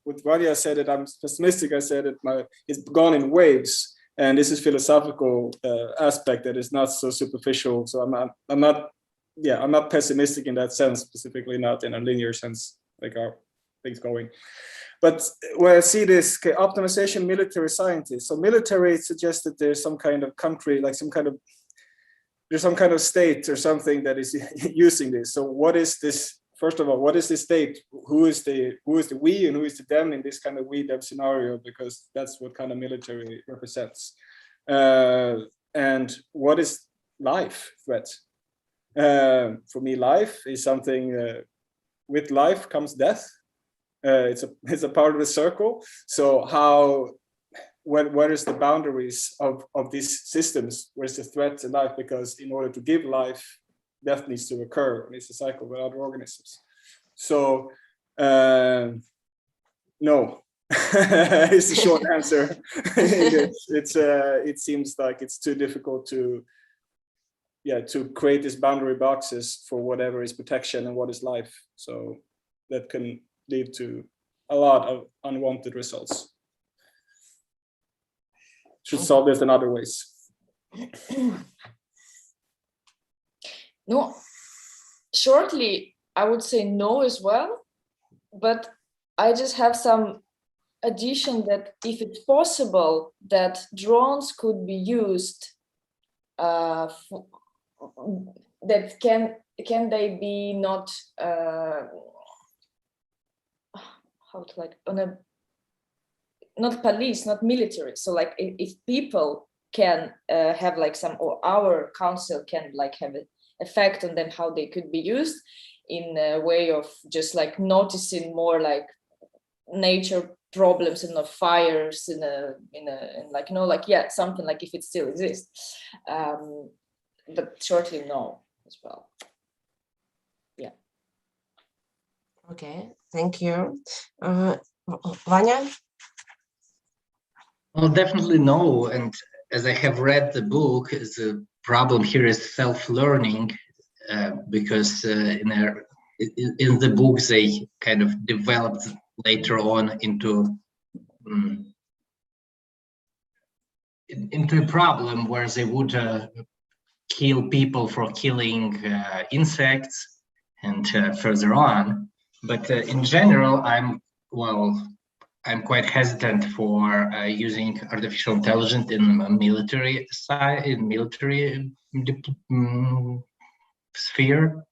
with Radia said that I'm pessimistic. I said that it's gone in waves, and this is philosophical aspect that is not so superficial. So I'm not pessimistic in that sense, specifically not in a linear sense, like our things going. But where I see this optimization, military scientists. So military suggests that there's some kind of country, like there's some kind of state or something that is using this. So what is this? First of all, what is the state? Who is the we and who is the them in this kind of we-them scenario? Because that's what kind of military represents. And what is life threat? For me, life is something. With life comes death. It's a part of the circle. So where is the boundaries of these systems? Where's the threat to life? Because in order to give life, death needs to occur, and it's a cycle with other organisms. So no, it's a short answer. It seems like it's too difficult to create these boundary boxes for whatever is protection and what is life. So that can lead to a lot of unwanted results. Should solve this in other ways. No, shortly, I would say no as well, but I just have some addition that if it's possible that drones could be used, that can they be not how to like on a not police, not military. So like if people can have like some, or our council can like have an effect on them, how they could be used in a way of just like noticing more like nature problems and not fires in like, you know, like, yeah, something like if it still exists. But shortly no as well. Yeah. Okay, thank you. Vanya? Well, definitely no. And as I have read the book, the problem here is self-learning, because in the book they kind of developed later on into a problem where they would kill people for killing insects and further on. But in general, I'm quite hesitant for using artificial intelligence in military side, in military sphere.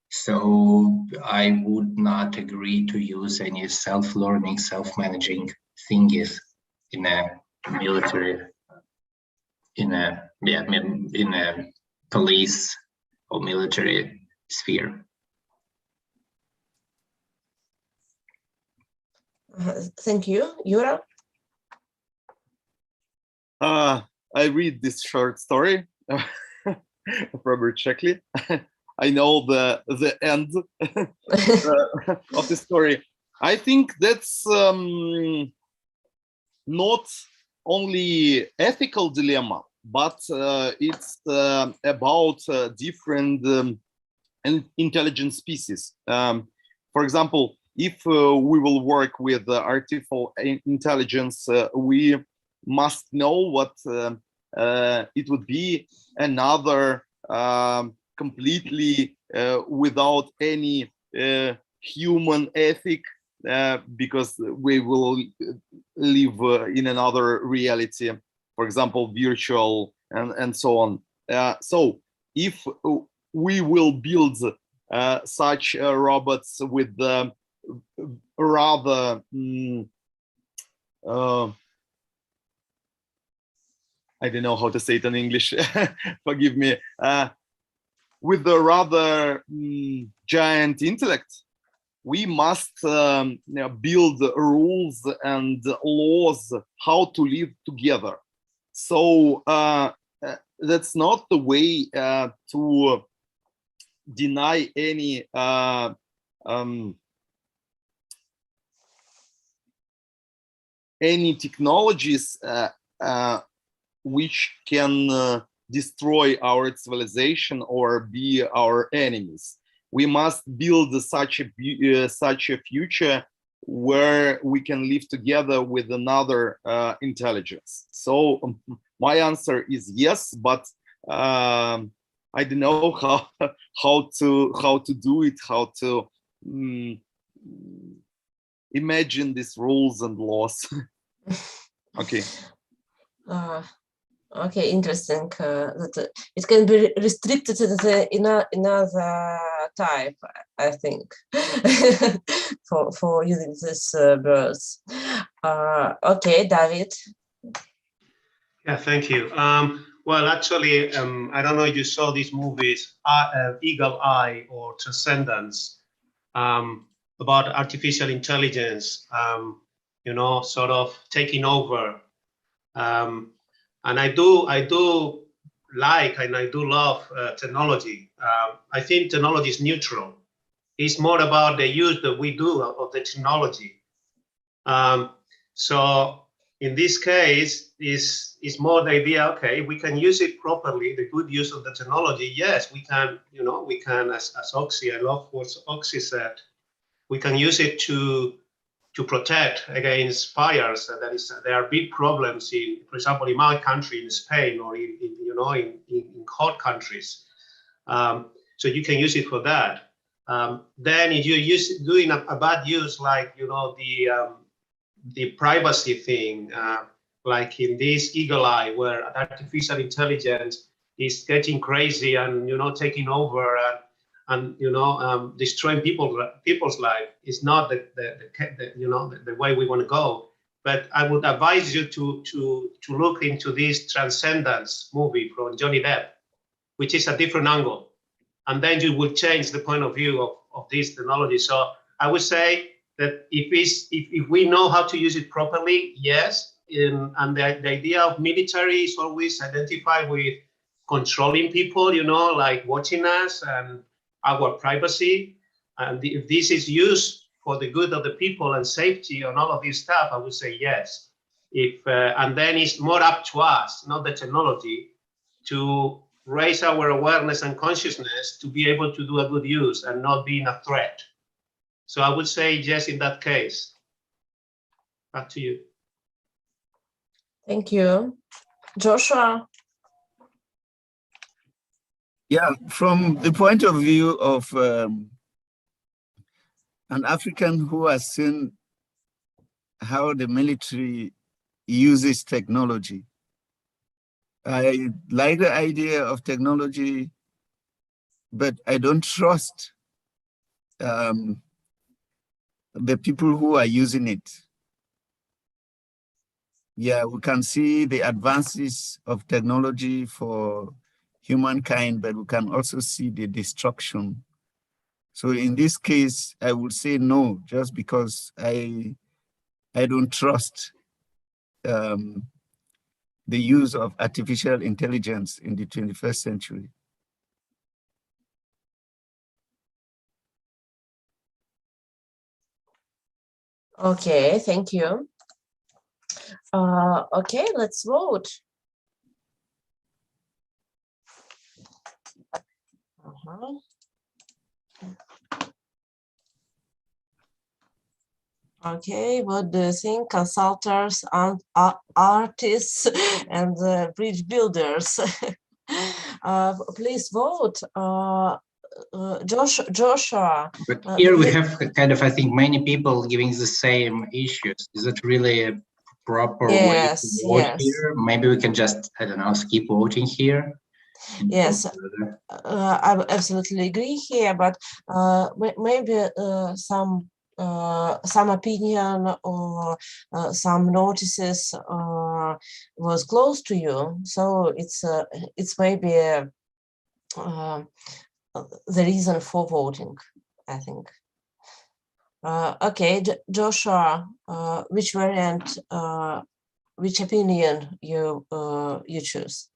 So I would not agree to use any self-learning, self-managing thingies in a military, in a police or military sphere. Thank you. Yura? I read this short story of Robert Sheckley. I know the end of the story. I think that's not only ethical dilemma, but it's about different intelligent species. For example, if we will work with artificial intelligence, we must know what it would be another completely without any human ethic, because we will live in another reality, for example, virtual and so on. So if we will build such robots with rather I don't know how to say it in English, forgive me, with a rather giant intellect, we must build rules and laws how to live together. So that's not the way to deny any technologies which can destroy our civilization or be our enemies. We must build such a future where we can live together with another intelligence. So my answer is yes, but I don't know how to do it, how to imagine these rules and laws. Okay. Okay, interesting. That it can be restricted to the another type, I think, for using this words. Okay, David. Yeah, thank you. Well, actually, I don't know if you saw these movies, Eagle Eye or Transcendence, about artificial intelligence, you know, sort of taking over. And I do like and I do love technology. I think technology is neutral. It's more about the use that we do of the technology. So in this case, is more the idea, okay, we can use it properly, the good use of the technology. Yes, we can, you know, we can, as Oxy, I love what Oxy said, we can use it to protect against fires. There are big problems in, for example, in my country, in Spain, or in hot countries. So you can use it for that. Then if you're doing a bad use, like, you know, the privacy thing, like in this Eagle Eye, where artificial intelligence is getting crazy and, you know, taking over and you know, destroying people's life is not the way we want to go. But I would advise you to look into this Transcendence movie from Johnny Depp, which is a different angle, and then you will change the point of view of this technology. So I would say that if we know how to use it properly, yes, and the idea of military is always identified with controlling people, you know, like watching us and our privacy. And if this is used for the good of the people and safety and all of this stuff, I would say yes. And then it's more up to us, not the technology, to raise our awareness and consciousness to be able to do a good use and not being a threat. So I would say yes in that case. Back to you. Thank you. Joshua? Yeah, from the point of view of an African who has seen how the military uses technology, I like the idea of technology, but I don't trust the people who are using it. Yeah, we can see the advances of technology for humankind, but we can also see the destruction. So in this case, I would say no, just because I don't trust the use of artificial intelligence in the 21st century. Okay, thank you. Okay, let's vote. Okay, what do you think, consultants and artists and bridge builders? Please vote. Joshua. But here we have kind of, I think, many people giving the same issues. Is it really a proper way to vote here? Maybe we can just, I don't know, skip voting here. Yes, I absolutely agree here, but maybe some opinion or some notices was close to you, so it's maybe the reason for voting, I think. Okay, Joshua, which variant, which opinion you choose?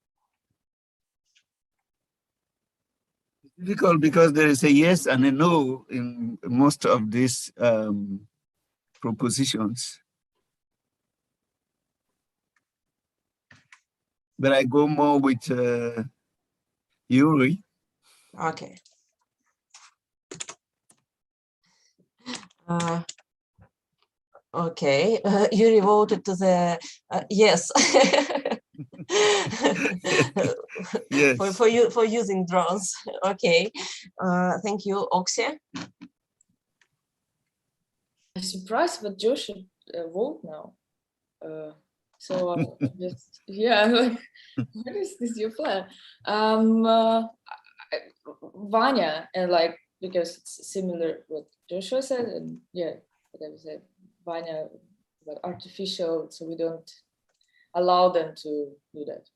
Difficult because there is a yes and a no in most of these propositions. But I go more with Yuri. Okay. Okay, Yuri voted to the yes. Yes. For using drones. Okay, thank you, Oxia. I'm surprised, but Joe should vote now. So just yeah, I'm like, what is this your plan? Vanya, and like because it's similar what Joshua said, and yeah, what I said, Vanya, but artificial, so we don't allow them to do that.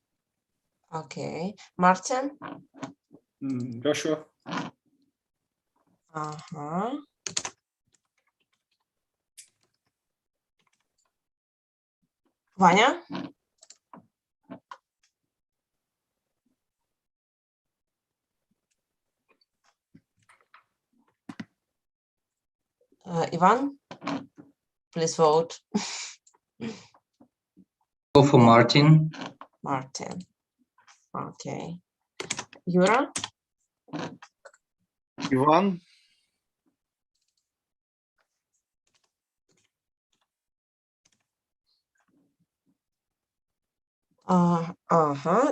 Okay, Martin. Joshua. Vanya. Ivan, please vote. Go for Martin. Martin. Okay. Yura? Ivan.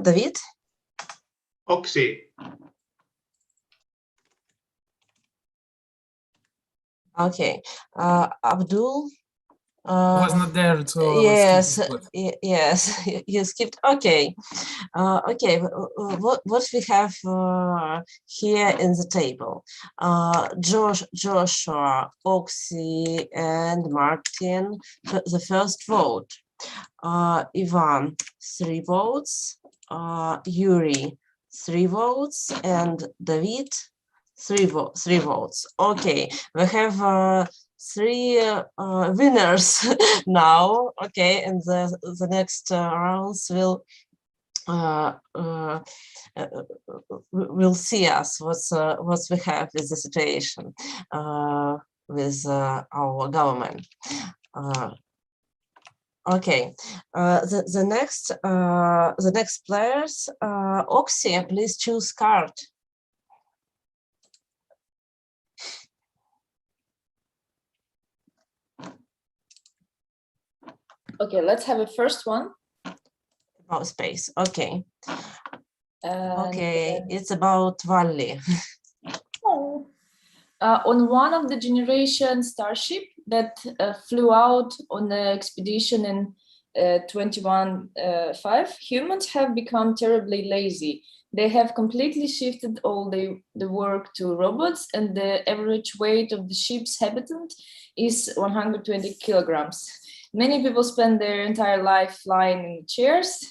David? Oxy. Okay. Abdul? Was not there, so yes, yes, you skipped. Okay, okay. What we have here in the table? Joshua, Oxy, and Martin. The first vote. Ivan, 3 votes. Yuri, 3 votes, and David, 3 votes. Okay, we have 3 winners now. Okay, and the next rounds will see us what we have with the situation with our government. Okay, the next players, Oxy, please choose card. Okay, let's have a first one. About space. Okay. Okay, And, it's about Valley. On one of the generation starship that flew out on the expedition in 21.5, humans have become terribly lazy. They have completely shifted all the work to robots, and the average weight of the ship's habitant is 120 kilograms. Many people spend their entire life flying in chairs.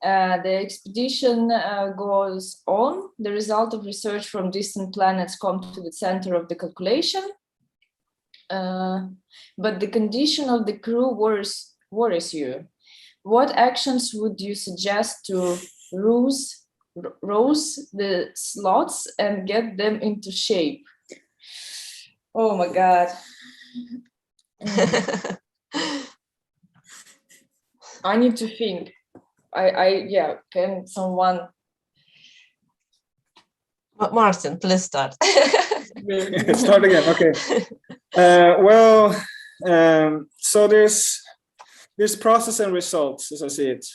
The expedition goes on. The result of research from distant planets come to the center of the calculation. But the condition of the crew worries you. What actions would you suggest to rouse the slots and get them into shape? Oh my God. I need to think. Yeah, can someone? Martin, please start. Start again, okay. So there's process and results, as I see it.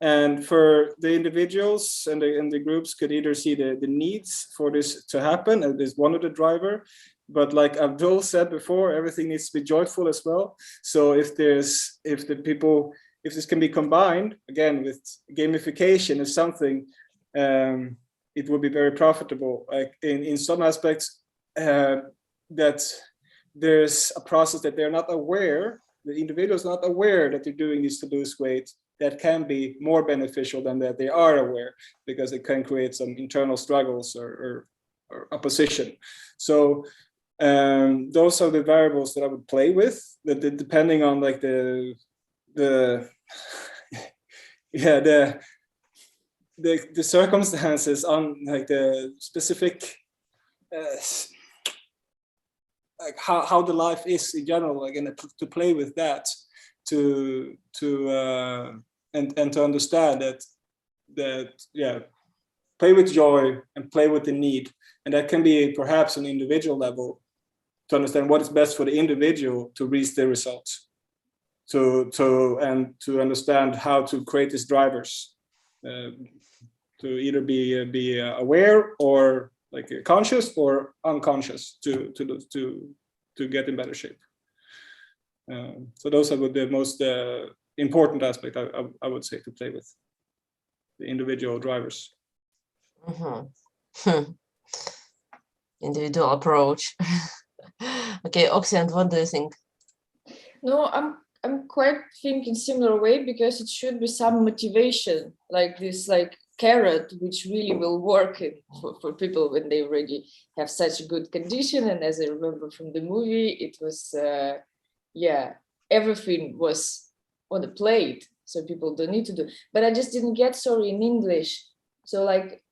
And for the individuals and the groups could either see the needs for this to happen, and there's one of the driver, but like Abdul said before, everything needs to be joyful as well. So if this can be combined again with gamification is something, it will be very profitable. Like in some aspects, that there's a process that they're not aware, the individual is not aware that they're doing this to lose weight, that can be more beneficial than that they are aware, because it can create some internal struggles or opposition. So Those are the variables that I would play with, that depending on like the yeah, the circumstances, on like the specific like how the life is in general, like, and to play with that, and to understand that yeah, play with joy and play with the need, and that can be perhaps on an individual level, to understand what is best for the individual to reach the results, and to understand how to create these drivers, to either be aware or like conscious or unconscious to get in better shape. So those are the most important aspect I would say to play with, the individual drivers. Individual approach. Okay, Oxy, what do you think? No, I'm quite thinking similar way, because it should be some motivation, like this, like carrot, which really will work for people when they already have such a good condition. And as I remember from the movie, it was yeah, everything was on the plate, so people don't need to do. But I just didn't get, sorry, in English. So like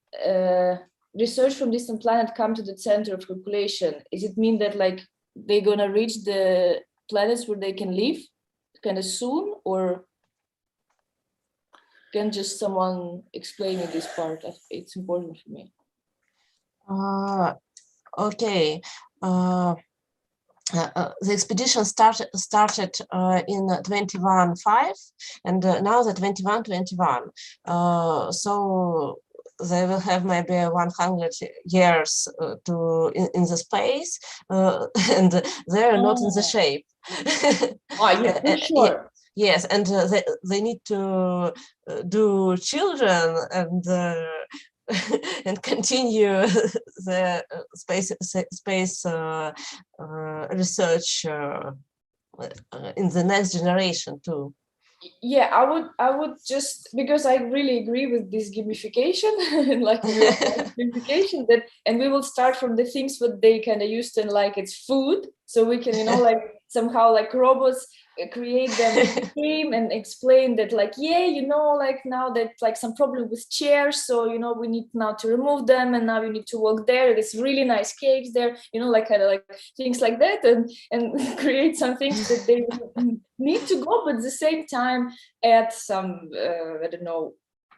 research from distant planet come to the center of population. Does it mean that like they're gonna reach the planets where they can live kind of soon, or can just someone explain me this part? It's important for me. Okay. The expedition started in 21.5, and now the 21.21. So they will have maybe 100 years in the space, and they're not in the shape. Yeah, for sure. Yes, and they need to do children and and continue the space research in the next generation too. Yeah, I would just, because I really agree with this gamification, like gamification, that, and we will start from the things that they kind of used to, and like it's food, so we can, you know, like somehow like robots create them in the game and explain that, like, yeah, you know, like now that like some problem with chairs, so you know we need now to remove them, and now you need to walk there, there's really nice cakes there, you know, like kind of like things like that, and create some things that they need to go, but at the same time add some I don't know,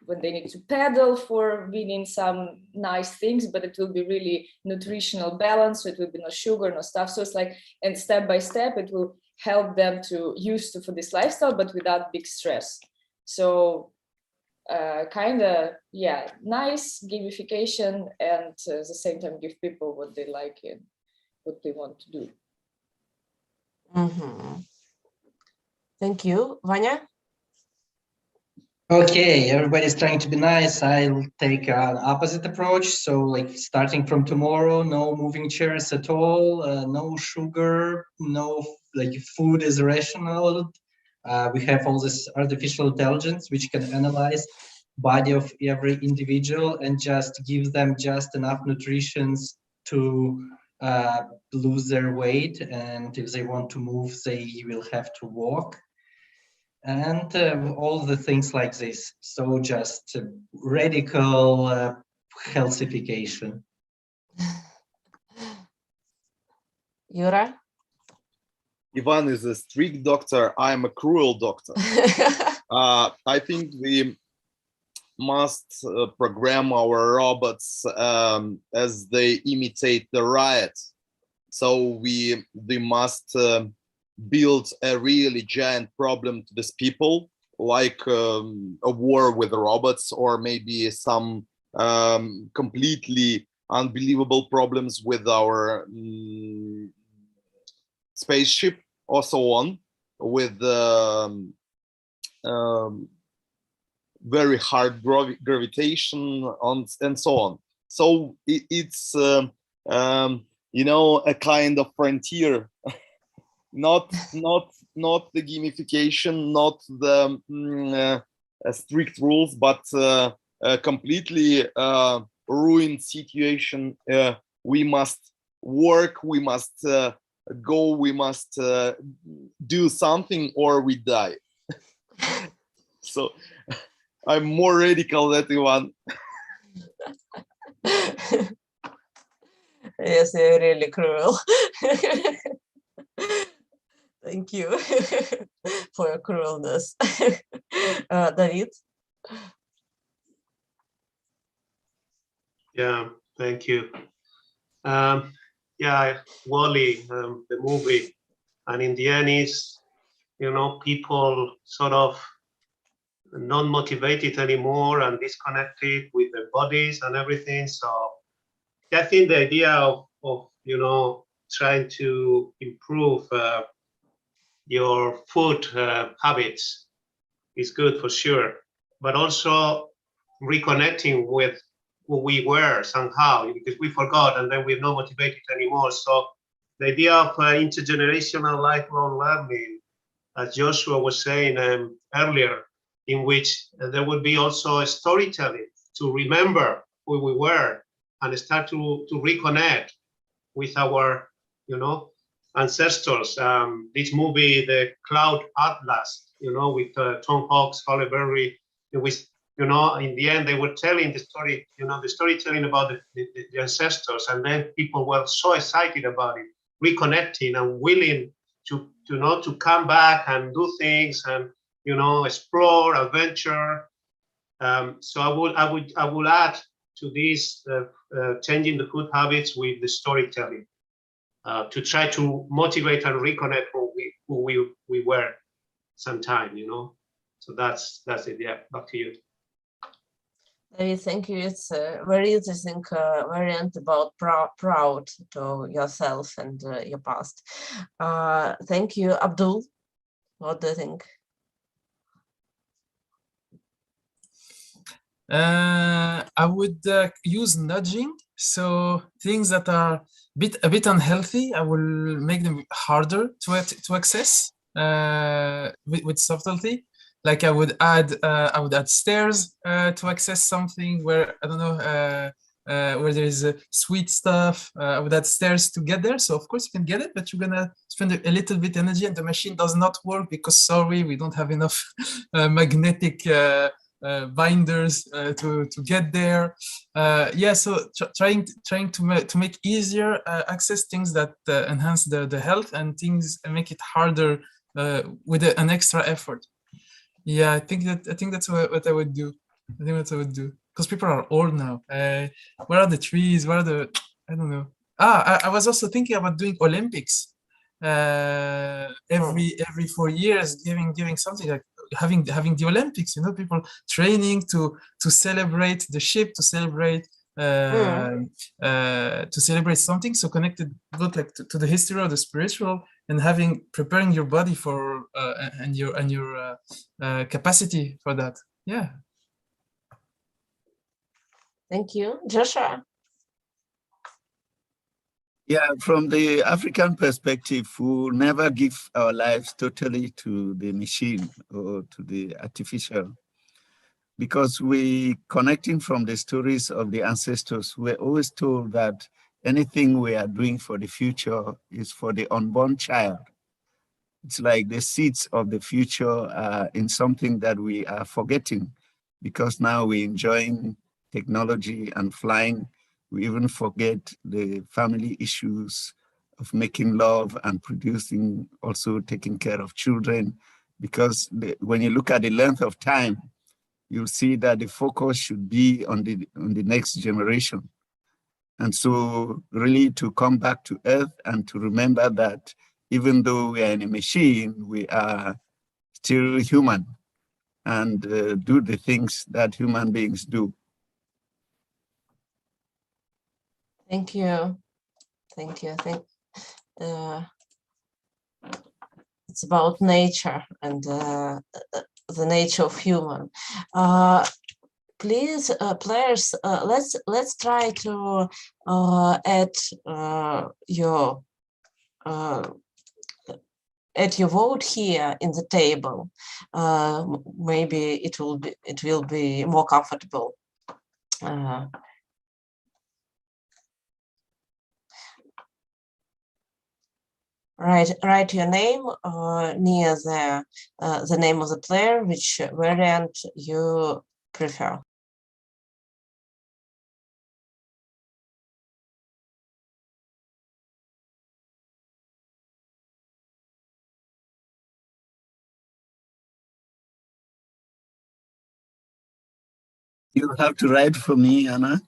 when they need to pedal for winning some nice things, but it will be really nutritional balance, so it will be no sugar, no stuff. So it's like, and step by step it will help them to use for this lifestyle, but without big stress. So kind of, yeah, nice gamification, and at the same time give people what they like and what they want to do. Thank you. Vanya? Okay, everybody's trying to be nice. I'll take an opposite approach. So like starting from tomorrow, no moving chairs at all, no sugar, no, like food is rational. We have all this artificial intelligence which can analyze body of every individual and just give them just enough nutrition to lose their weight. And if they want to move, they will have to walk. And all the things like this. So just radical healthification. Yura? Ivan is a strict doctor. I'm a cruel doctor. I think we must program our robots as they imitate the riot. So they must build a really giant problem to these people, like a war with robots, or maybe some completely unbelievable problems with our spaceship, or so on, with very hard gravitation and so on. So it's you know, a kind of frontier. Not the gamification, not the strict rules, but a completely ruined situation we must work, we must go, we must do something, or we die. So I'm more radical than the one. Yes, you're really cruel. Thank you for your cruelness. David? Yeah, thank you. Yeah, Wall-E, the movie, and in the end is, you know, people sort of non-motivated anymore and disconnected with their bodies and everything. So I think the idea of you know, trying to improve your food habits is good for sure, but also reconnecting with who we were somehow, because we forgot and then we're not motivated anymore. So the idea of intergenerational lifelong learning, as Joshua was saying earlier, in which there would be also a storytelling to remember who we were and start to reconnect with our, you know, ancestors. This movie, The Cloud Atlas, you know, with Tom Hanks, Halle Berry, with, you know, in the end, they were telling the story, you know, the storytelling about the ancestors, and then people were so excited about it, reconnecting and willing to, you know, to come back and do things and, you know, explore, adventure. So I would add to this changing the food habits with the storytelling to try to motivate and reconnect who we were sometime, you know. So that's it. Yeah, back to you. David, thank you. It's a very interesting variant about proud to yourself and your past. Thank you. Abdul, what do you think? I would use nudging. So things that are a bit unhealthy, I will make them harder to access with subtlety. Like I would add stairs to access something where, I don't know, where there is sweet stuff. I would add stairs to get there. So of course you can get it, but you're gonna spend a little bit energy, and the machine does not work because, sorry, we don't have enough magnetic binders to get there. Yeah, so trying to make easier access things that enhance the health, and things and make it harder with an extra effort. Yeah, I think that's what I would do. I think that's what I would do, because people are old now. Where are the trees? Where are the, I don't know. I was also thinking about doing Olympics every 4 years, giving something like having the Olympics, you know, people training to celebrate the ship, to celebrate something so connected both like to the history or the spiritual, and preparing your body for and your capacity for that. Yeah. Thank you. Joshua? Yeah, from the African perspective, we'll never give our lives totally to the machine or to the artificial, because we connecting from the stories of the ancestors. We're always told that anything we are doing for the future is for the unborn child. It's like the seeds of the future are in something that we are forgetting, because now we're enjoying technology and flying. We even forget the family issues of making love and producing, also taking care of children. Because when you look at the length of time, you'll see that the focus should be on the next generation. And so really to come back to earth and to remember that even though we are in a machine, we are still human, and do the things that human beings do. Thank you. Thank you. It's about nature and the nature of human. Please, players, let's try to add your vote here in the table. Maybe it will be more comfortable. write your name near the name of the player, which variant you prefer. You have to write for me, Anna.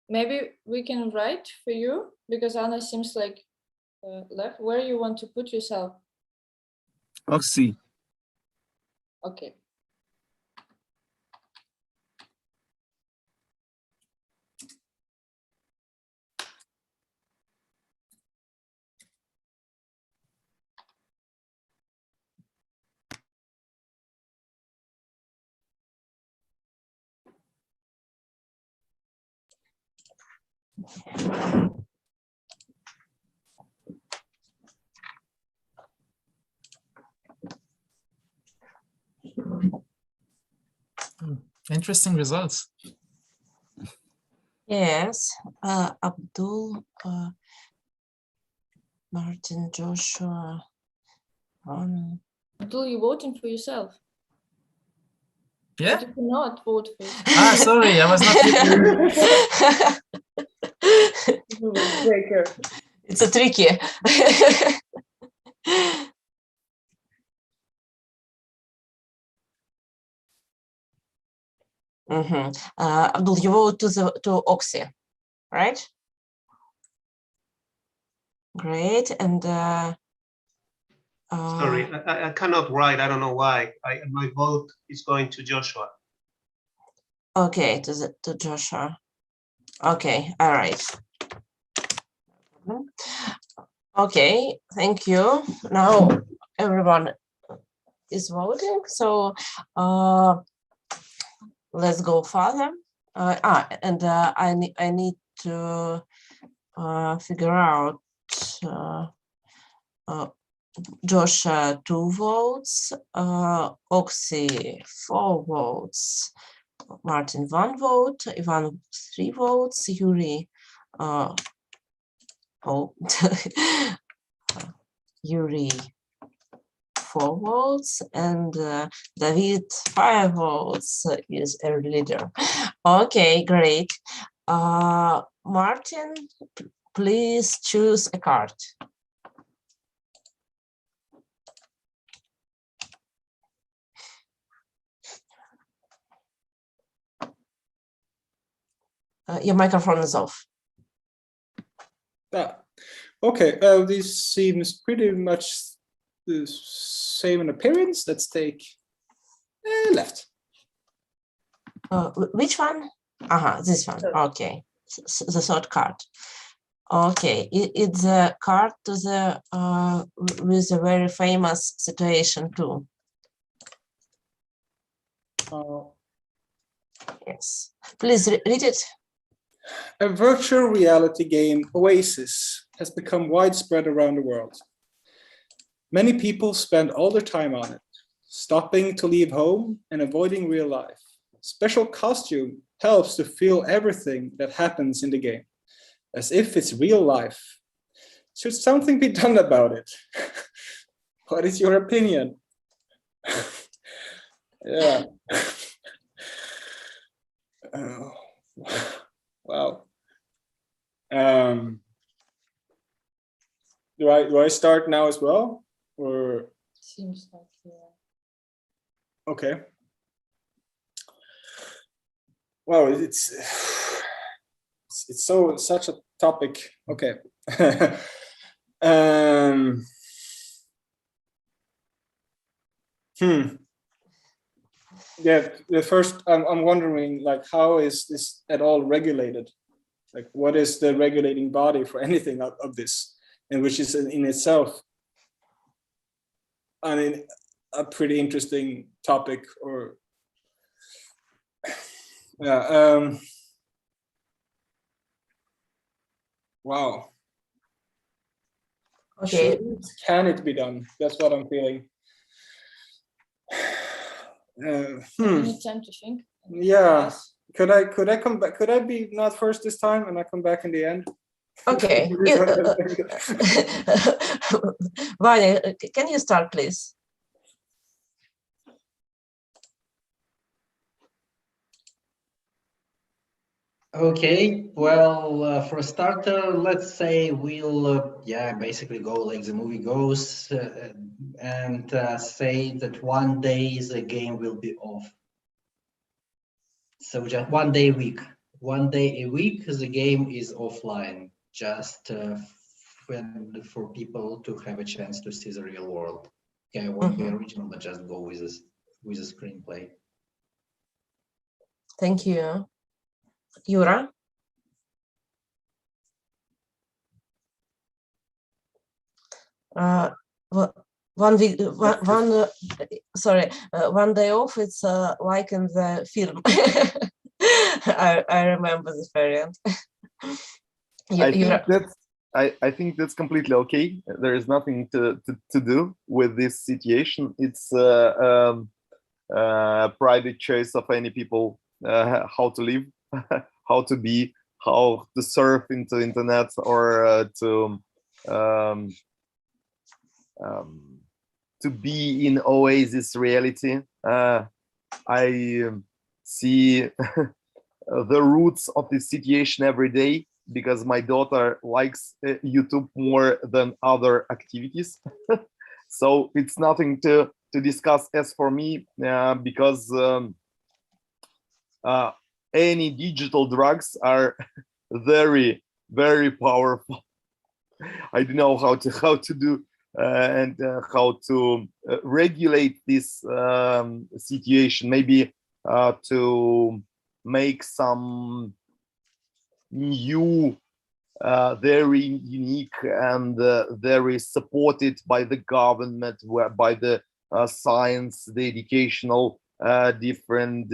Maybe we can write for you, because Anna seems like left. Where you want to put yourself? Oxy. Okay. Interesting results. Yes, Abdul, Martin, Joshua. Abdul, you voting for yourself? Yeah. But you cannot vote for yourself. Ah, sorry, I was not. Breaker. It's a tricky. Abdul, you vote to Oxy, right? Great. And sorry, I cannot write. I don't know why. My vote is going to Joshua. Okay, to Joshua. Okay, all right. Okay, thank you. Now everyone is voting, so let's go further. And I need to figure out Josh 2 votes, Oxy 4 votes, Martin 1 vote, Ivan 3 votes, Yuri Yuri 4 votes, and David 5 votes is a leader. Okay, great. Martin, please choose a card. Your microphone is off. Okay, this seems pretty much the same in appearance. Let's take left. Which one? This one. Okay, the third card. Okay, it's a card to the with a very famous situation too. Yes, please read it. A virtual reality game, Oasis, has become widespread around the world. Many people spend all their time on it, stopping to leave home and avoiding real life. Special costume helps to feel everything that happens in the game, as if it's real life. Should something be done about it? What is your opinion? Yeah. Oh, wow. Do I start now as well, or? Seems like, yeah. Okay. Wow, it's such a topic. Okay. Yeah, the first I'm wondering, like, how is this at all regulated? Like, what is the regulating body for anything of this, and which is in itself, I mean, a pretty interesting topic. Or yeah, Wow. Okay. Can it be done? That's what I'm feeling. You need time to think. Yeah. Could I come back? Could I be not first this time and I come back in the end? Okay. Vanya, can you start, please? Okay, well, for a starter, let's say we'll, yeah, basically go like the movie goes and say that one day the game will be off. So just one day a week. One day a week, the game is offline, just for people to have a chance to see the real world. Yeah, it won't be original, but just go with this, with the screenplay. Thank you. Yura? One day off, it's like in the film. I remember this variant. I think that's completely okay. There is nothing to do with this situation. It's a private choice of any people how to live, how to be, how to surf into internet, or to be in Oasis reality. I see the roots of this situation every day, because my daughter likes YouTube more than other activities. So it's nothing to discuss as for me, because any digital drugs are very, very powerful. I don't know how to do and how to regulate this situation. Maybe to make some new, very unique and very supported by the government, by the science, the educational different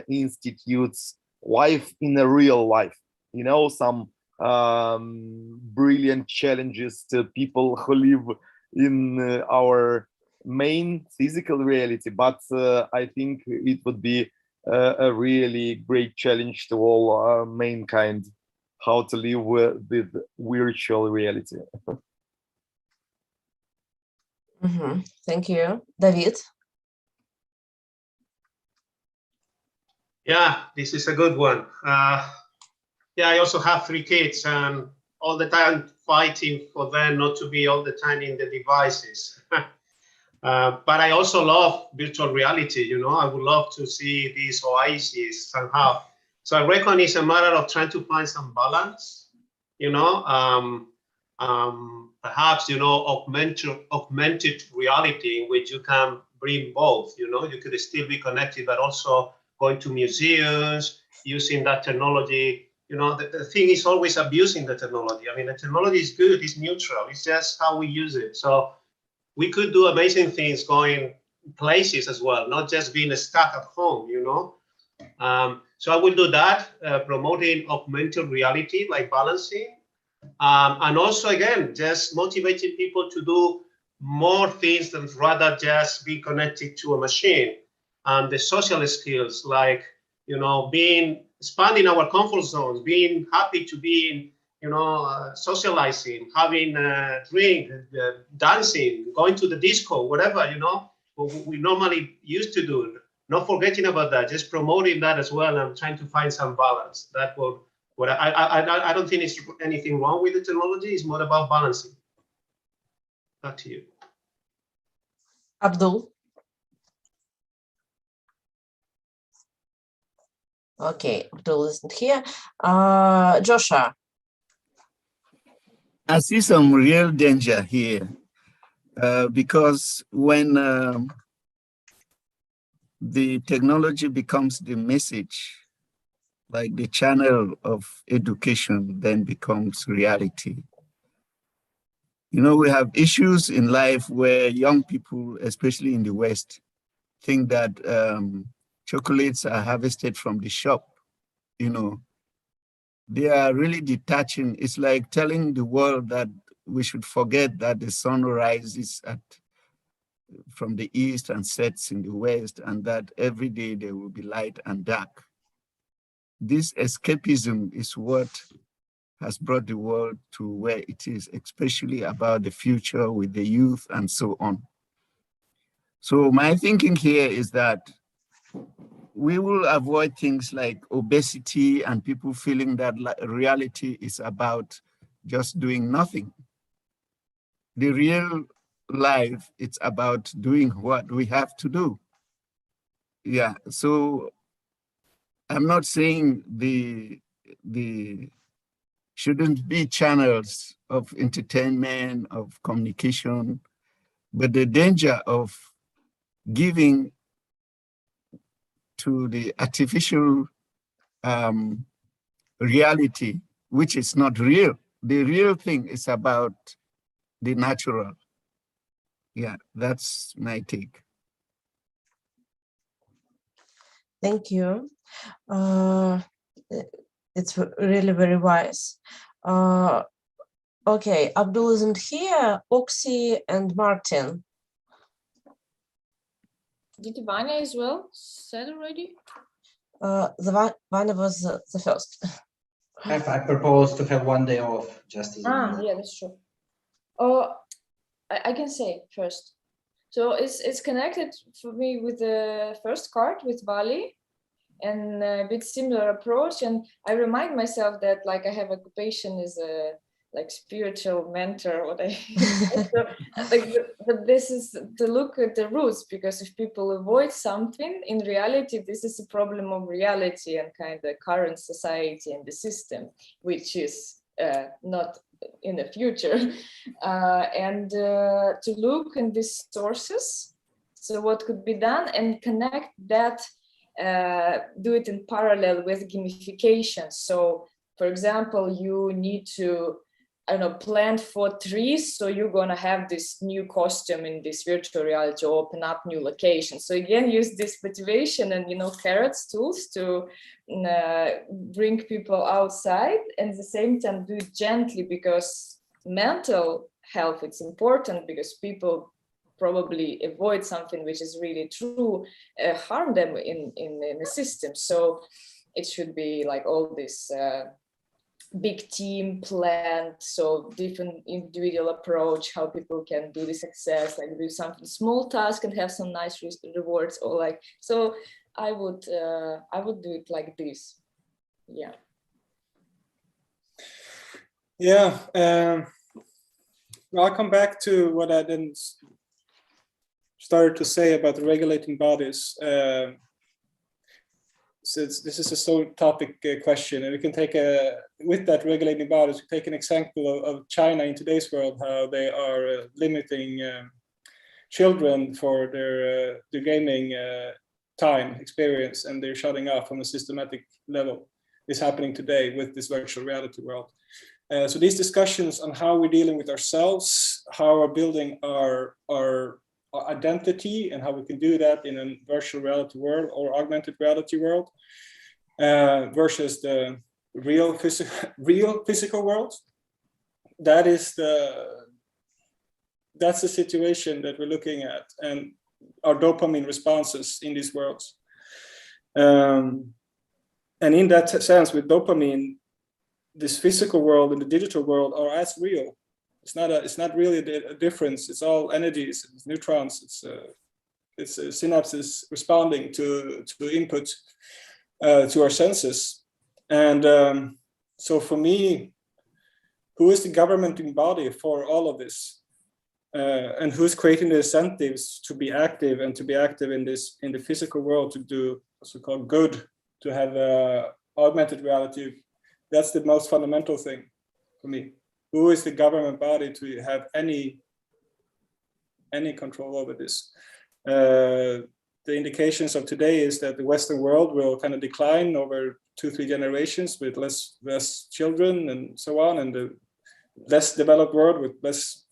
institutes, life in a real life. You know, some brilliant challenges to people who live in our main physical reality. But I think it would be a really great challenge to all mankind, how to live with virtual reality. Thank you. David? Yeah, this is a good one. Yeah, I also have 3 kids, and all the time fighting for them not to be all the time in the devices. But I also love virtual reality. You know, I would love to see these oases somehow. So I reckon it's a matter of trying to find some balance. You know, perhaps, you know, augmented reality in which you can bring both. You know, you could still be connected, but also going to museums, using that technology. You know, the thing is always abusing the technology. I mean, the technology is good, it's neutral, it's just how we use it. So we could do amazing things going places as well, not just being stuck at home, you know. So I will do that, promoting augmented reality, like balancing. And also, again, just motivating people to do more things than rather just be connected to a machine. And the social skills, like, you know, expanding our comfort zones, being happy to be in, you know, socializing, having a drink, dancing, going to the disco, whatever, you know, what we normally used to do. Not forgetting about that, just promoting that as well, and trying to find some balance. That will, what I don't think it's anything wrong with the technology. It's more about balancing. Back to you. Abdul? Okay, Abdul isn't here. Joshua? I see some real danger here, because when the technology becomes the message, like the channel of education then becomes reality. You know, we have issues in life where young people, especially in the West, think that chocolates are harvested from the shop, you know, they are really detaching. It's like telling the world that we should forget that the sun rises from the east and sets in the west, and that every day there will be light and dark. This escapism is what has brought the world to where it is, especially about the future with the youth and so on. So my thinking here is that we will avoid things like obesity and people feeling that reality is about just doing nothing. The real life, it's about doing what we have to do. Yeah, so I'm not saying the shouldn't be channels of entertainment, of communication, but the danger of giving to the artificial reality, which is not real. The real thing is about the natural. Yeah, that's my take. Thank you. It's really very wise. Okay, Abdul isn't here. Oxy and Martin. Did Vanya as well said already? Vanya was the first. I propose to have 1 day off just as a Yeah, that's true. Oh, I can say first. So it's connected for me with the first card with Bali, and a bit similar approach. And I remind myself that like I have occupation as a like spiritual mentor, what I so, like, but this is to look at the roots, because if people avoid something, in reality, this is a problem of reality and kind of current society and the system, which is not in the future, and to look in these sources. So what could be done and connect that, do it in parallel with gamification. So for example, you need to, I don't know, plant 4 trees, so you're gonna have this new costume in this virtual reality, open up new locations. So again, use this motivation and carrots tools to bring people outside, and at the same time do it gently, because mental health, it's important, because people probably avoid something which is really true, harm them in the system. So it should be like all this big team plan, so different individual approach, how people can do the success, like do something small task and have some nice rewards, or like, so I would do it like this. Yeah. I'll come back to what I then started to say about the regulating bodies. So this is a so topic question, and we can take with that regulating bodies, we take an example of China in today's world, how they are limiting children for their gaming time experience, and they're shutting off on a systematic level. It's happening today with this virtual reality world. So these discussions on how we're dealing with ourselves, how we're building our identity, and how we can do that in a virtual reality world or augmented reality world versus the real physical world. That's the situation that we're looking at, and our dopamine responses in these worlds. And in that sense, with dopamine, this physical world and the digital world are as real. It's not really a difference. It's all energies, it's neutrons, it's synapses responding to input to our senses. And so for me, who is the governing body for all of this? And who's creating the incentives to be active, and to be active in the physical world, to do what's called good, to have augmented reality? That's the most fundamental thing for me. Who is the government body to have any control over this? The indications of today is that the Western world will kind of decline over 2-3 generations with less children and so on, and the less developed world with less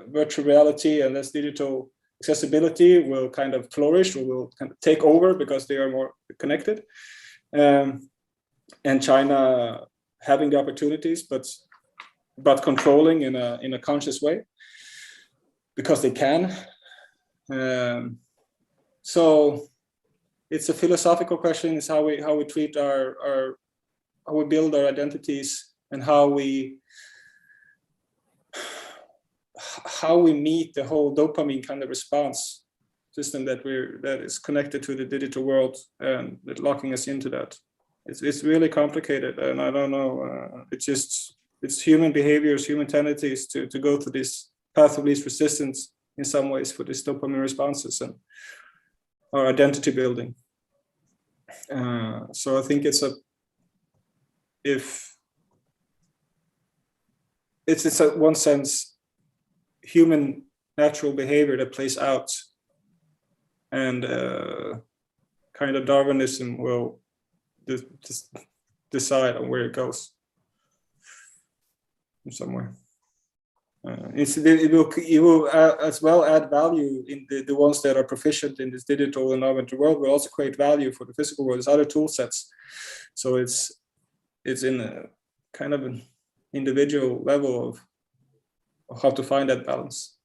virtual reality and less digital accessibility will kind of flourish, or will kind of take over because they are more connected. And China having the opportunities, but controlling in a conscious way, because they can. So it's a philosophical question. It's how we treat how we build our identities, and how we meet the whole dopamine kind of response system that is connected to the digital world, and that locking us into that. It's really complicated, and I don't know. It's human behaviors, human tendencies to go through this path of least resistance in some ways for these dopamine responses and our identity building. So I think it's a one sense human natural behavior that plays out, and kind of Darwinism will just decide on where it goes somewhere. It will as well add value in the ones that are proficient in this digital and augmented world. Will also create value for the physical world. There's other tool sets, so it's in a kind of an individual level of how to find that balance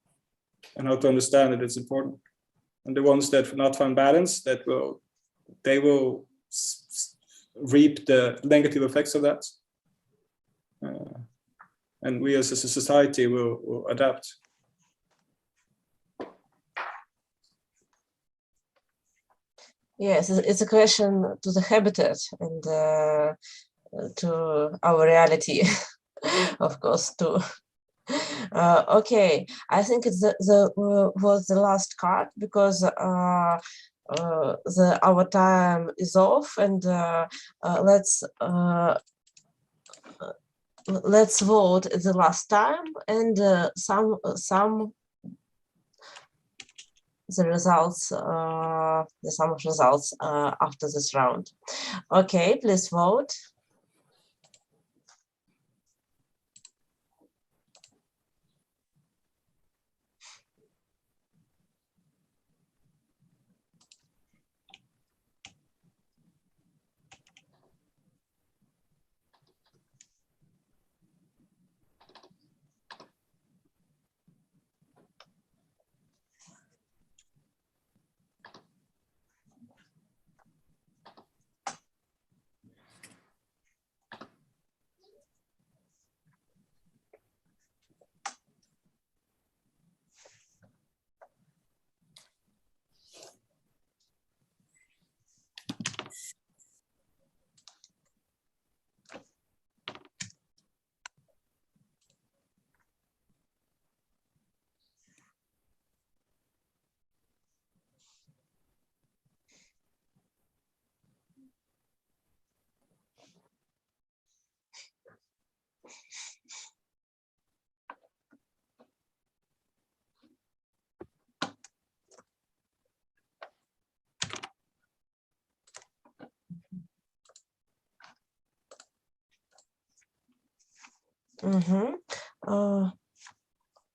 and how to understand that it's important. And the ones that will not find balance, they will reap the negative effects of that. And we as a society will adapt. Yes, it's a question to the habitat and to our reality, of course, too. Okay, I think it's was the last card, because our time is off, and let's vote at the last time, and the results, the sum of results after this round. Okay, please vote.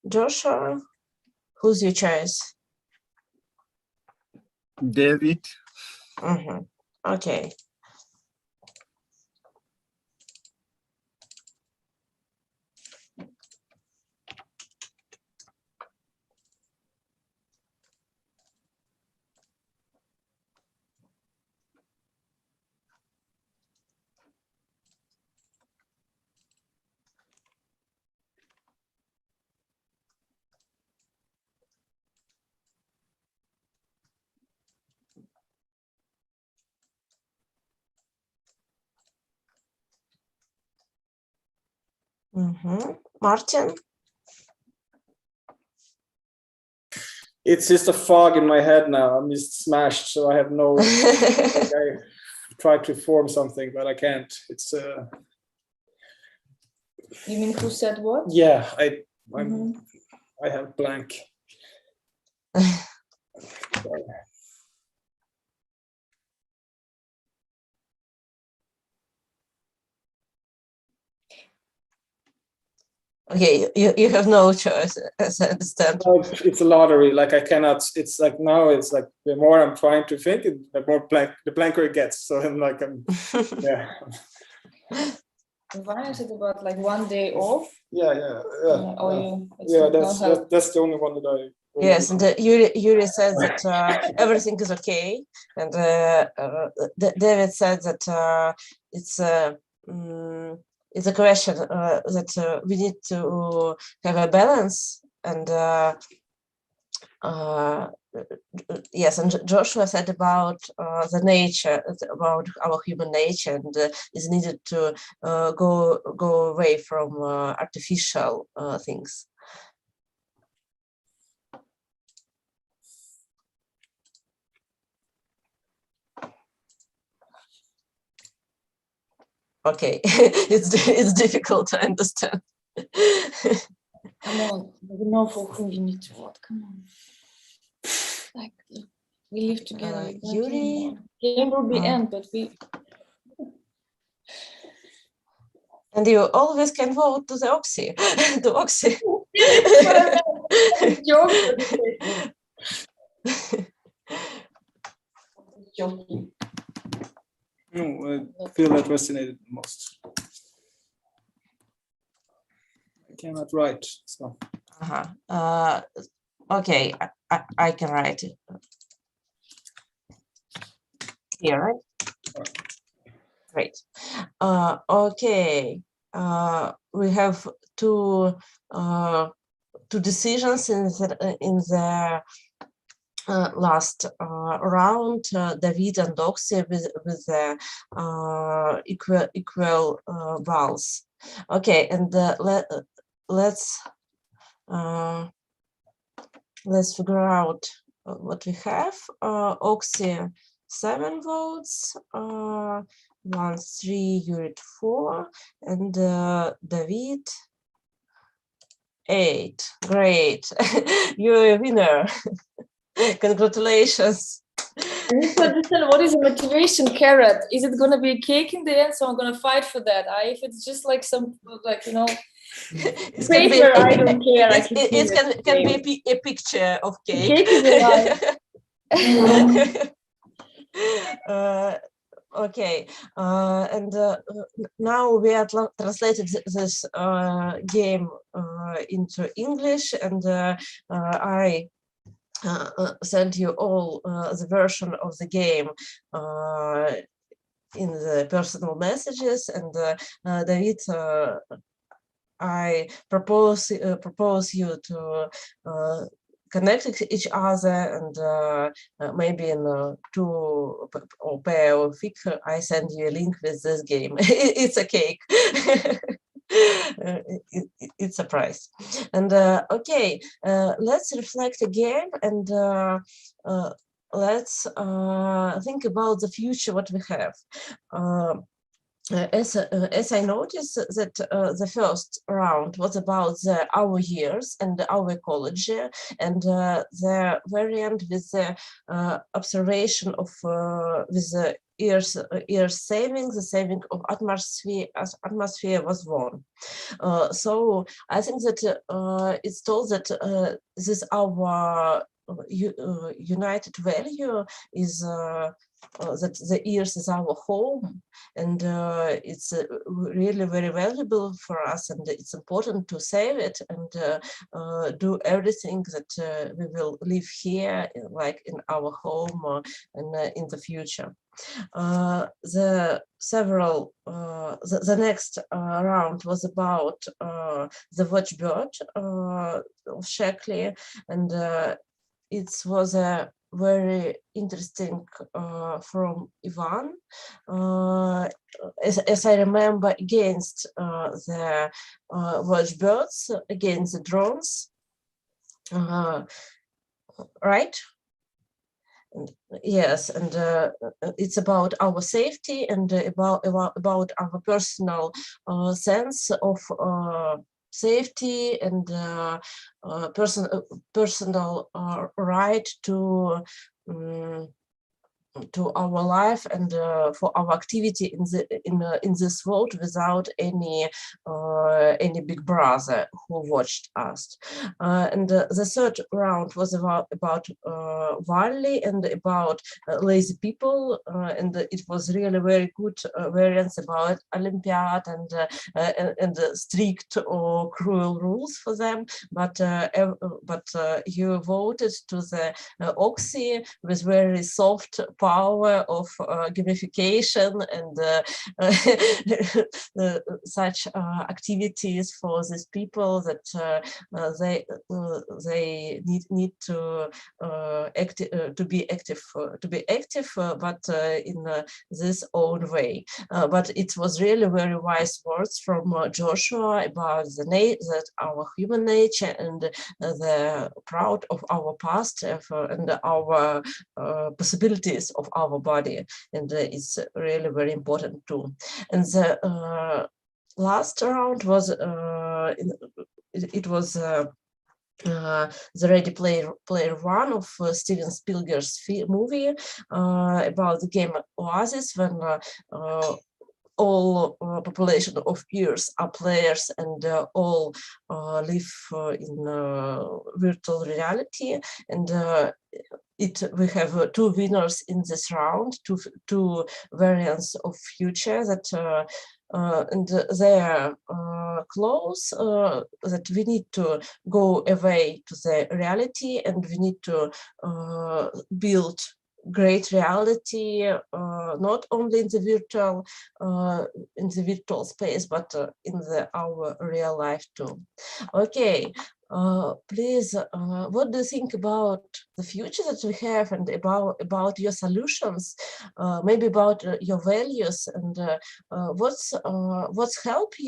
Joshua, who's your choice? David. Okay. Martin? It's just a fog in my head now. I'm just smashed, so I have no. I tried to form something, but I can't. It's. You mean who said what? Yeah, I have blank. Okay, you have no choice, as I understand. No, it's a lottery. Like I cannot. It's like now. It's like the more I'm trying to think, the more blanker it gets. So I'm like, yeah. Why is it about like 1 day off? Yeah. That's the only one that I. Yes, and Yuri says that everything is okay, and David said that it's a question that we need to have a balance, and yes, and Joshua said about the nature, about our human nature, and is needed to go away from artificial things. Okay, it's difficult to understand. Come on, we know for who you need to vote. Come on. Like, we live together. Yuri, game will be end, but we. And you always can vote to the Oxy, to Oxy. No, I feel that resonated the most. I cannot write, so. Okay, I can write it here, right? Great. Okay, we have two decisions in the last round, David and Oxy with the equal balls. Okay, and let's figure out what we have. Oxy 7 votes, 1, 3, Yuri 4, and David 8. Great, you're a winner. Congratulations. I need to understand, what is a motivation carrot? Is it going to be a cake in the end? So I'm going to fight for that. If it's just like some, like, you know, paper, I don't care. It can be a picture of cake. Cake is alive. Okay, and now we have translated this game into English, and I send you all the version of the game in the personal messages, and David, I propose you to connect each other, and maybe in 2 or pair of week I send you a link with this game. It's a cake. It's a prize. And okay, let's reflect again, and let's think about the future, what we have. As I noticed that the first round was about our years and our ecology, and the variant with the observation of with the Earth saving, the saving of atmosphere was won. So I think that it's told that this our united value is that the Earth is our home, and it's really very valuable for us, and it's important to save it and do everything that we will live here, like in our home and in the future. The next round was about the watchbird of Sheckley, and it was a very interesting from Ivan, as I remember, against the watchbirds, against the drones, right? Yes, and it's about our safety and about our personal sense of safety and personal right to to our life and for our activity in this world without any big brother who watched us. And the third round was about Wally and about lazy people, and it was really very good variants about Olympiad and strict or cruel rules for them. But you voted to the Oxy with very soft power of gamification and such activities for these people that they need to be active, but in this own way. But it was really very wise words from Joshua about that our human nature and the proud of our past and our possibilities of our body, and it's really very important too. And the last round was the Ready Player One of Steven Spielberg's movie about the game Oasis, when all population of Earth are players and all live in virtual reality. And we have two winners in this round, two variants of future that and they are close, that we need to go away to the reality and we need to build great reality, not only in the virtual space, but in our real life too. Okay, please, what do you think about the future that we have and about your solutions, maybe about your values, and what's helped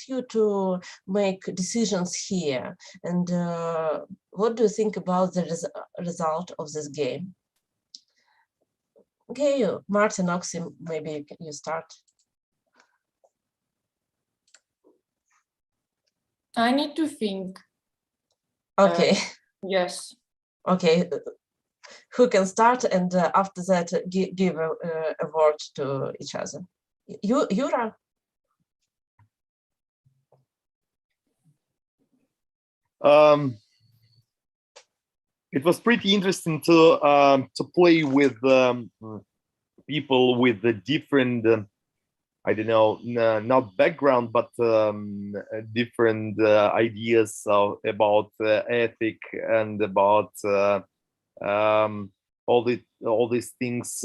you to make decisions here, and what do you think about the result of this game? Okay, Martin, Oxy, maybe you start. I need to think. Okay. Yes. Okay. Who can start, and after that give a word to each other? Yura? It was pretty interesting to play with people with the different, I don't know, not background, but different ideas about ethic and about all these things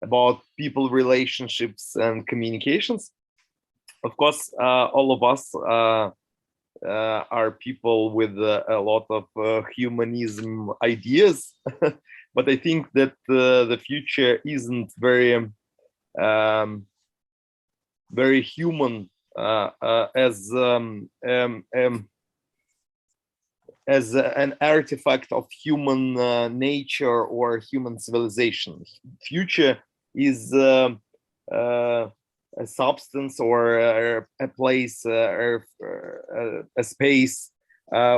about people relationships and communications. Of course, all of us are people with a lot of humanism ideas, but I think that the future isn't very very human as an artifact of human nature or human civilization. Future is a substance or a place, a space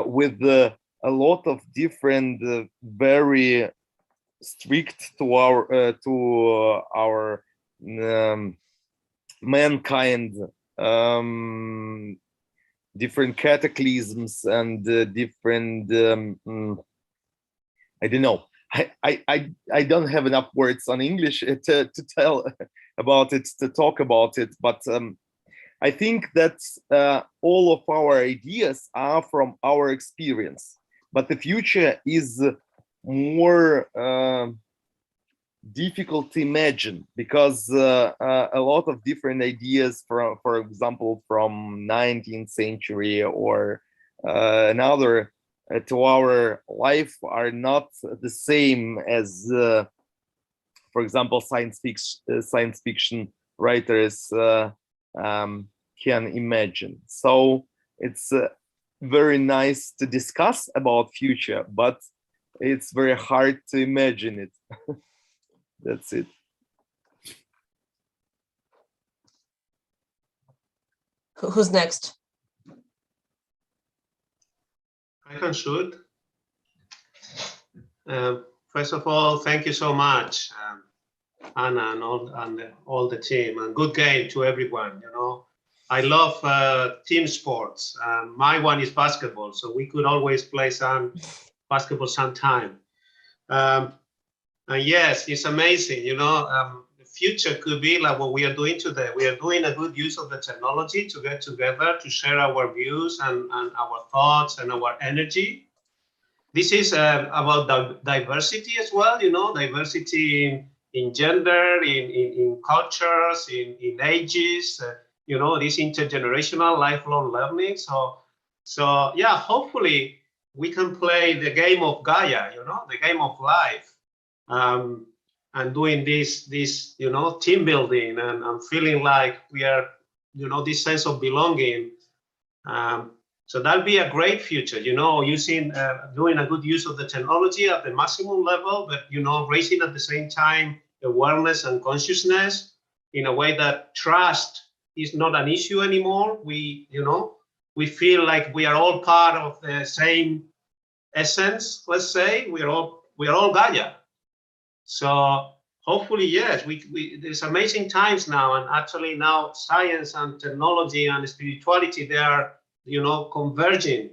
with a lot of different, very strict to our mankind, different cataclysms and different. I don't know. I don't have enough words on English to tell about it, to talk about it, but I think that all of our ideas are from our experience, but the future is more difficult to imagine because a lot of different ideas from, for example, from 19th century or another to our life are not the same as, for example, science fiction writers can imagine. So it's very nice to discuss about future, but it's very hard to imagine it. That's it. Who's next? I can shoot. First of all, thank you so much, Anna and all the team, and good game to everyone. You know, I love team sports. My one is basketball, so we could always play some basketball sometime. And yes, it's amazing. You know, the future could be like what we are doing today. We are doing a good use of the technology to get together, to share our views and our thoughts and our energy. This is about diversity as well, you know, diversity in gender, in cultures, in ages, you know, this intergenerational lifelong learning. So yeah, hopefully we can play the game of Gaia, you know, the game of life, and doing this, you know, team building and feeling like we are, you know, this sense of belonging. So that'll be a great future, you know, using, doing a good use of the technology at the maximum level, but, you know, raising at the same time awareness and consciousness in a way that trust is not an issue anymore. We, you know, we feel like we are all part of the same essence, let's say. We are all Gaia. So hopefully, yes, there's amazing times now, and actually now science and technology and spirituality, they are, you know, converging,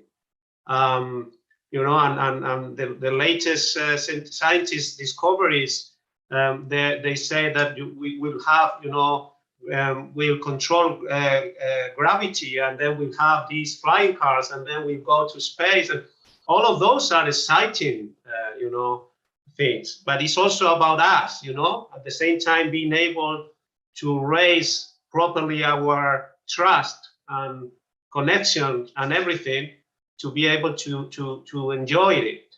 you know, and the latest scientist discoveries, they say that we will have, you know, we'll control gravity, and then we'll have these flying cars, and then we'll go to space, and all of those are exciting, you know, things. But it's also about us, you know, at the same time being able to raise properly our trust and connection and everything to be able to enjoy it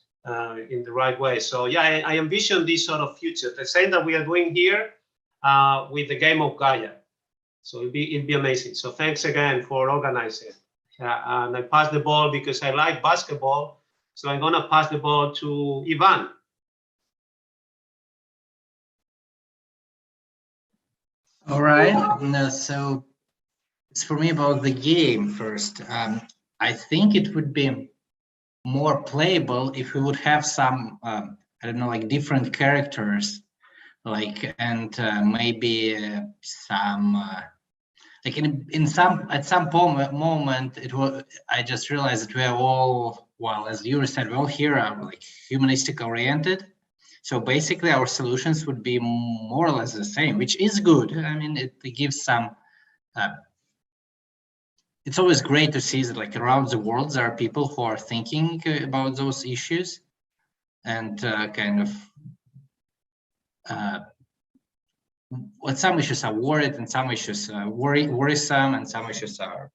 in the right way. So yeah, I envision this sort of future, the same that we are doing here with the game of Gaia. So it'd be amazing. So thanks again for organizing. And I pass the ball because I like basketball. So I'm gonna pass the ball to Ivan. All right, so it's for me about the game first. I think it would be more playable if we would have some, I don't know, like different characters, like, and maybe some, like at some moment, it was, I just realized that we are all, well, as you said, we all here are like humanistic oriented. So basically our solutions would be more or less the same, which is good. I mean, it gives some, it's always great to see that like around the world, there are people who are thinking about those issues and kind of, well, some issues are worried and some issues are worrisome and some issues are,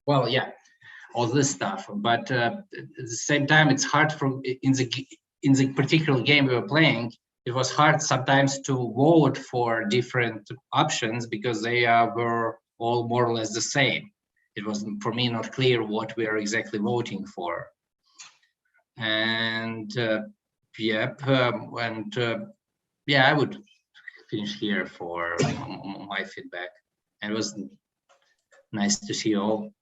well, yeah, all this stuff. But at the same time, it's hard for, in the particular game we were playing, it was hard sometimes to vote for different options because they were all more or less the same. It was, for me, not clear what we are exactly voting for. And yep, yeah, I would finish here for my feedback. And it was nice to see you all.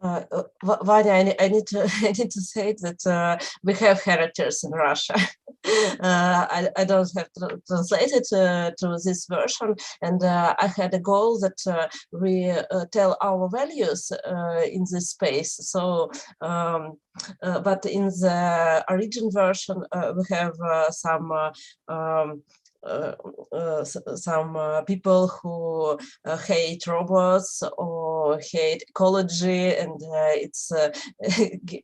Vanya, I need to say that we have characters in Russia. I don't have translated to this version, and I had a goal that we tell our values in this space. So, but in the original version, we have some people who hate robots or hate ecology, and it's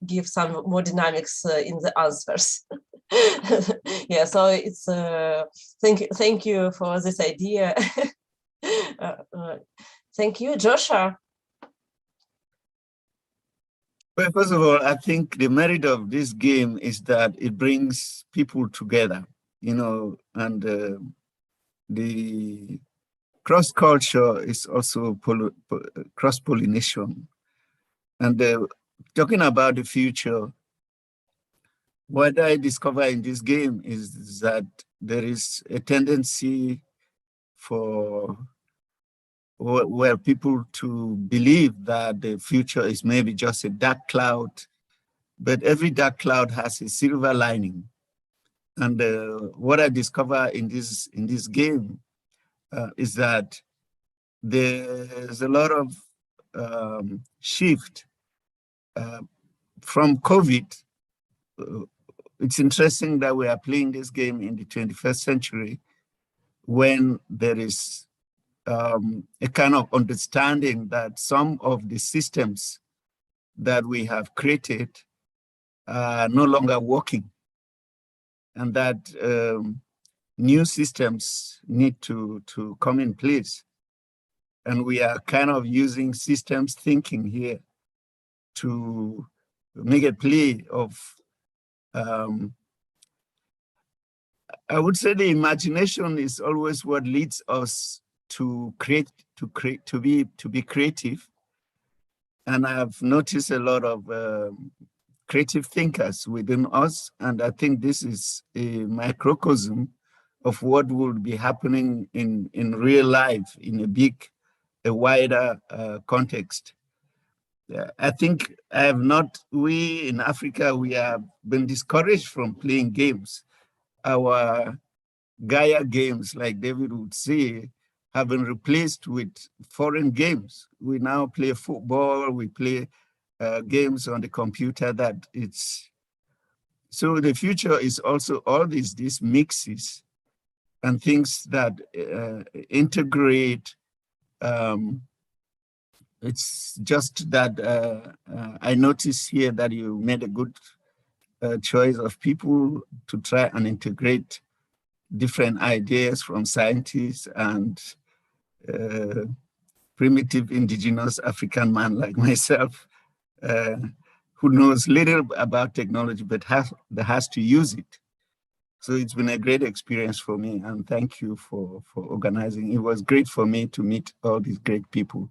give some more dynamics in the answers. Yeah, so it's thank you for this idea. Thank you, Joshua. Well, first of all, I think the merit of this game is that it brings people together, you know, and the cross-culture is also cross-pollination. And talking about the future, what I discover in this game is that there is a tendency for where people to believe that the future is maybe just a dark cloud, but every dark cloud has a silver lining. And what I discover in this game is that there's a lot of shift from COVID. It's interesting that we are playing this game in the 21st century when there is a kind of understanding that some of the systems that we have created are no longer working, and that new systems need to come in place. And we are kind of using systems thinking here to make a play of, I would say the imagination is always what leads us to be creative. And I've noticed a lot of creative thinkers within us. And I think this is a microcosm of what will be happening in real life in a wider context. I think we in Africa, we have been discouraged from playing games. Our Gaia games, like David would say, have been replaced with foreign games. We now play football, we play games on the computer so the future is also all these mixes and things that integrate. It's just that I noticed here that you made a good choice of people to try and integrate different ideas from scientists and primitive indigenous African man like myself, who knows little about technology, but has to use it. So it's been a great experience for me, and thank you for organizing. It was great for me to meet all these great people.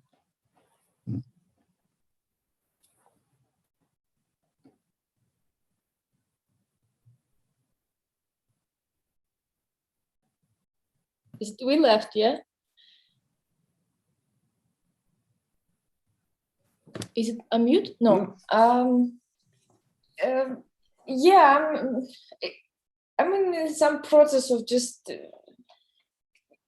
We left, yeah? Is it a mute? No. Yeah, I'm in some process of just,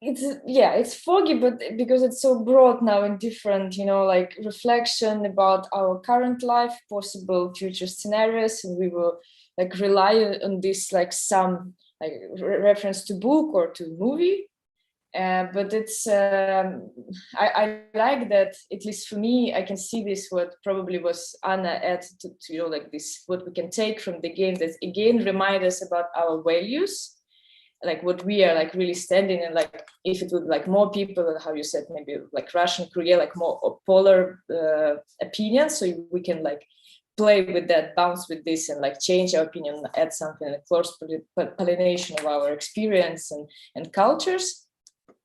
it's foggy, but because it's so broad now in different, like reflection about our current life, possible future scenarios, and we will like rely on this, like some like reference to book or to movie. But it's, I like that, at least for me, I can see this, what probably was Anna added to like this, what we can take from the game that again remind us about our values, like what we are like really standing, and like if it would like more people, how you said, maybe like Russian Korea, like more polar opinions, so we can like play with that, bounce with this, and like change our opinion, add something, like close pollination of our experience and cultures.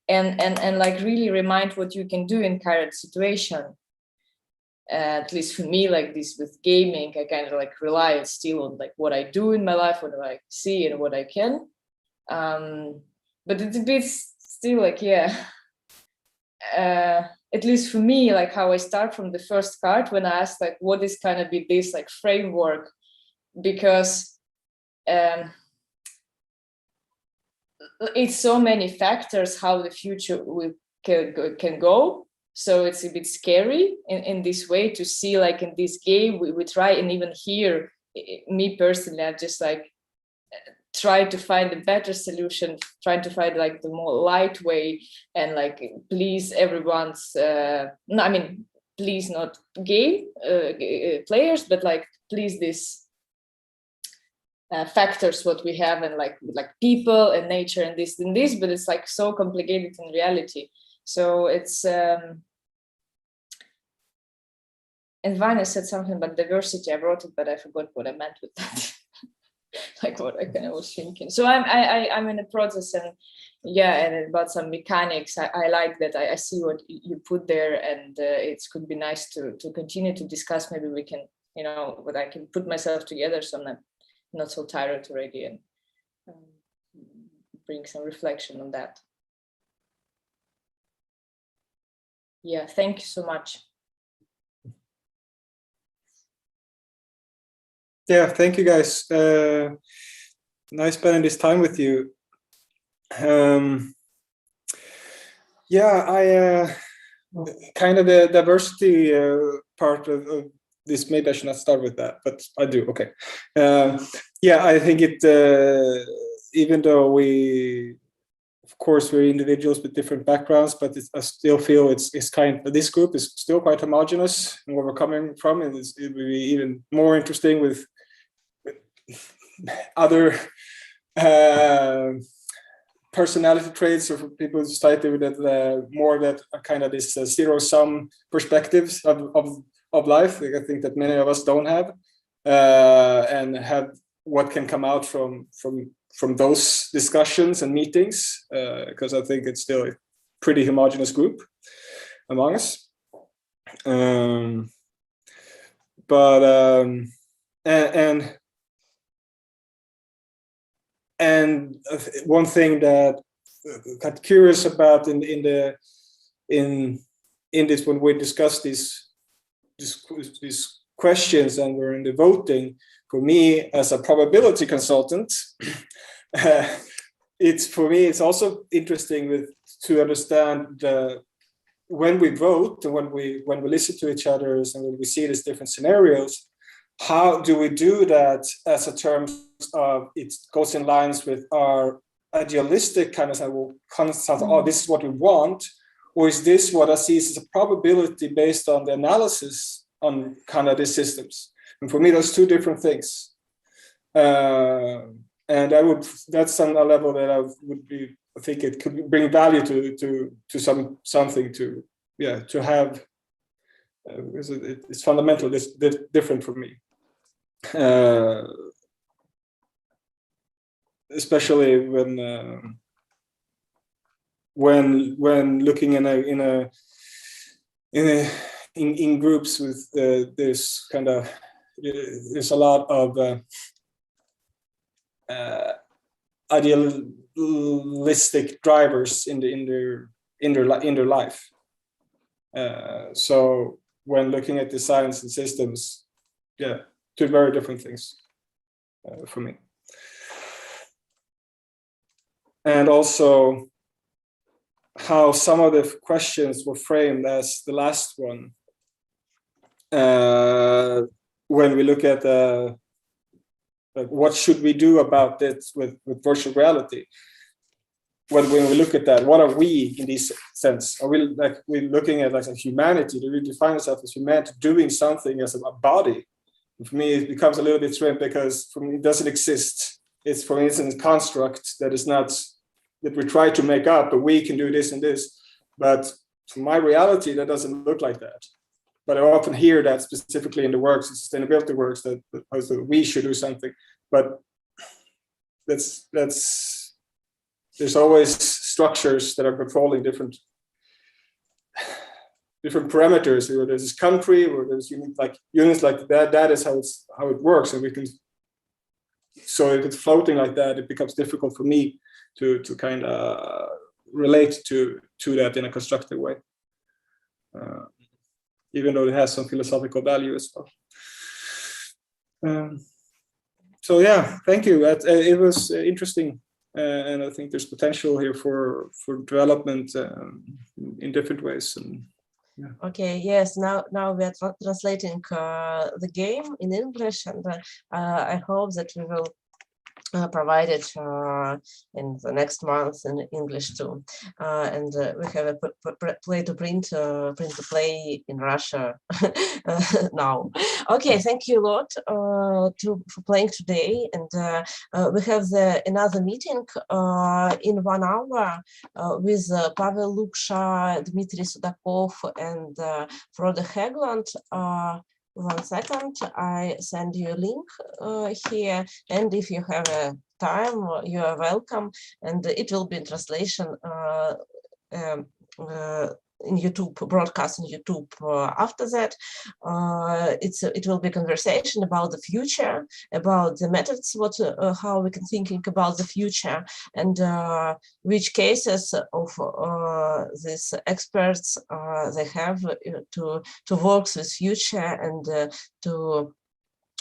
And like really remind what you can do in current situation. At least for me, like this with gaming, I kind of like rely still on like what I do in my life, what I see and what I can. But it's a bit still like, at least for me, like how I start from the first card when I asked like, what is kind of be this like framework? Because it's so many factors how the future can go. So it's a bit scary in this way to see, like in this game, we try, and even here, me personally, I just like try to find a better solution, trying to find like the more light way and like please everyone's, no, I mean, please not game players, but like please this factors what we have, and like people and nature and this, but it's like so complicated in reality. So it's and Vanya said something about diversity. I wrote it, but I forgot what I meant with that. Like what I kind of was thinking. So I'm in a process, and and about some mechanics. I like that. I see what you put there, and it could be nice to continue to discuss. Maybe we can, what I can put myself together, so I'm not so tired already, and bring some reflection on that. Yeah, thank you so much. Yeah, thank you guys. Nice spending this time with you. Yeah, I kind of the diversity part of this. Maybe I should not start with that, but I do. Okay. Yeah, I think it. Even though of course, we're individuals with different backgrounds, but I still feel it's kind of, this group is still quite homogenous and where we're coming from. And it would be even more interesting with other personality traits of people in society that more that are kind of this zero-sum perspectives of life. I think that many of us don't have, and have what can come out from those discussions and meetings, because I think it's still a pretty homogeneous group among us. And one thing that I got curious about in this when we discuss these questions and we're in the voting, for me as a probability consultant, it's also interesting to understand when we vote and when we listen to each other and when we see these different scenarios, how do we do that as a terms of it goes in lines with our idealistic kind of oh, this is what we want, or is this what I see as a probability based on the analysis on kind of these systems? And for me, those two different things. And that's on a level that I think it could bring value to something to have. It's fundamentally different for me, especially when looking in groups with this kind of there's a lot of idealistic drivers in their life. So when looking at the science and systems, two very different things for me. And also how some of the questions were framed as the last one. When we look at what should we do about this with virtual reality? When we look at that, what are we in this sense? Are we we're looking at a humanity? Do we define ourselves as humanity doing something as a body? And for me, it becomes a little bit strange because for me, it doesn't exist. It's, for instance, a construct that is not, that we try to make up, but we can do this and this. But for my reality, that doesn't look like that. But I often hear that specifically in the works, in sustainability works, that we should do something. But there's always structures that are controlling different parameters. There's this country, or there's units like that. That is how it works, and we can. So if it's floating like that, it becomes difficult for me to kind of relate to that in a constructive way, even though it has some philosophical value as well. So yeah, thank you. It was interesting, and I think there's potential here for development in different ways. And yeah. Okay. Yes. Now we are translating the game in English, and I hope that we will provide it in the next month in English too. And we have a play to print to play in Russia now. Okay, thank you a lot for playing today. And we have another meeting in 1 hour with Pavel Luksha, Dmitry Sudakov, and Frode Hegland. 1 second, I send you a link here, and if you have a time, you are welcome, and it will be in translation in YouTube, broadcast on YouTube after that. It will be a conversation about the future, about the methods, how we can thinking about the future, and which cases of these experts they have to work with future and to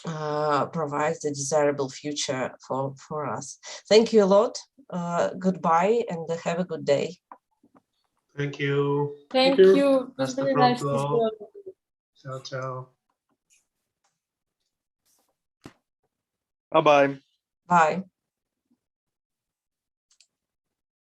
provides the desirable future for us. Thank you a lot. Goodbye and have a good day. Thank you. Thank you. It was Hasta really nice to pronto. see you. Ciao, ciao. Bye-bye. Bye.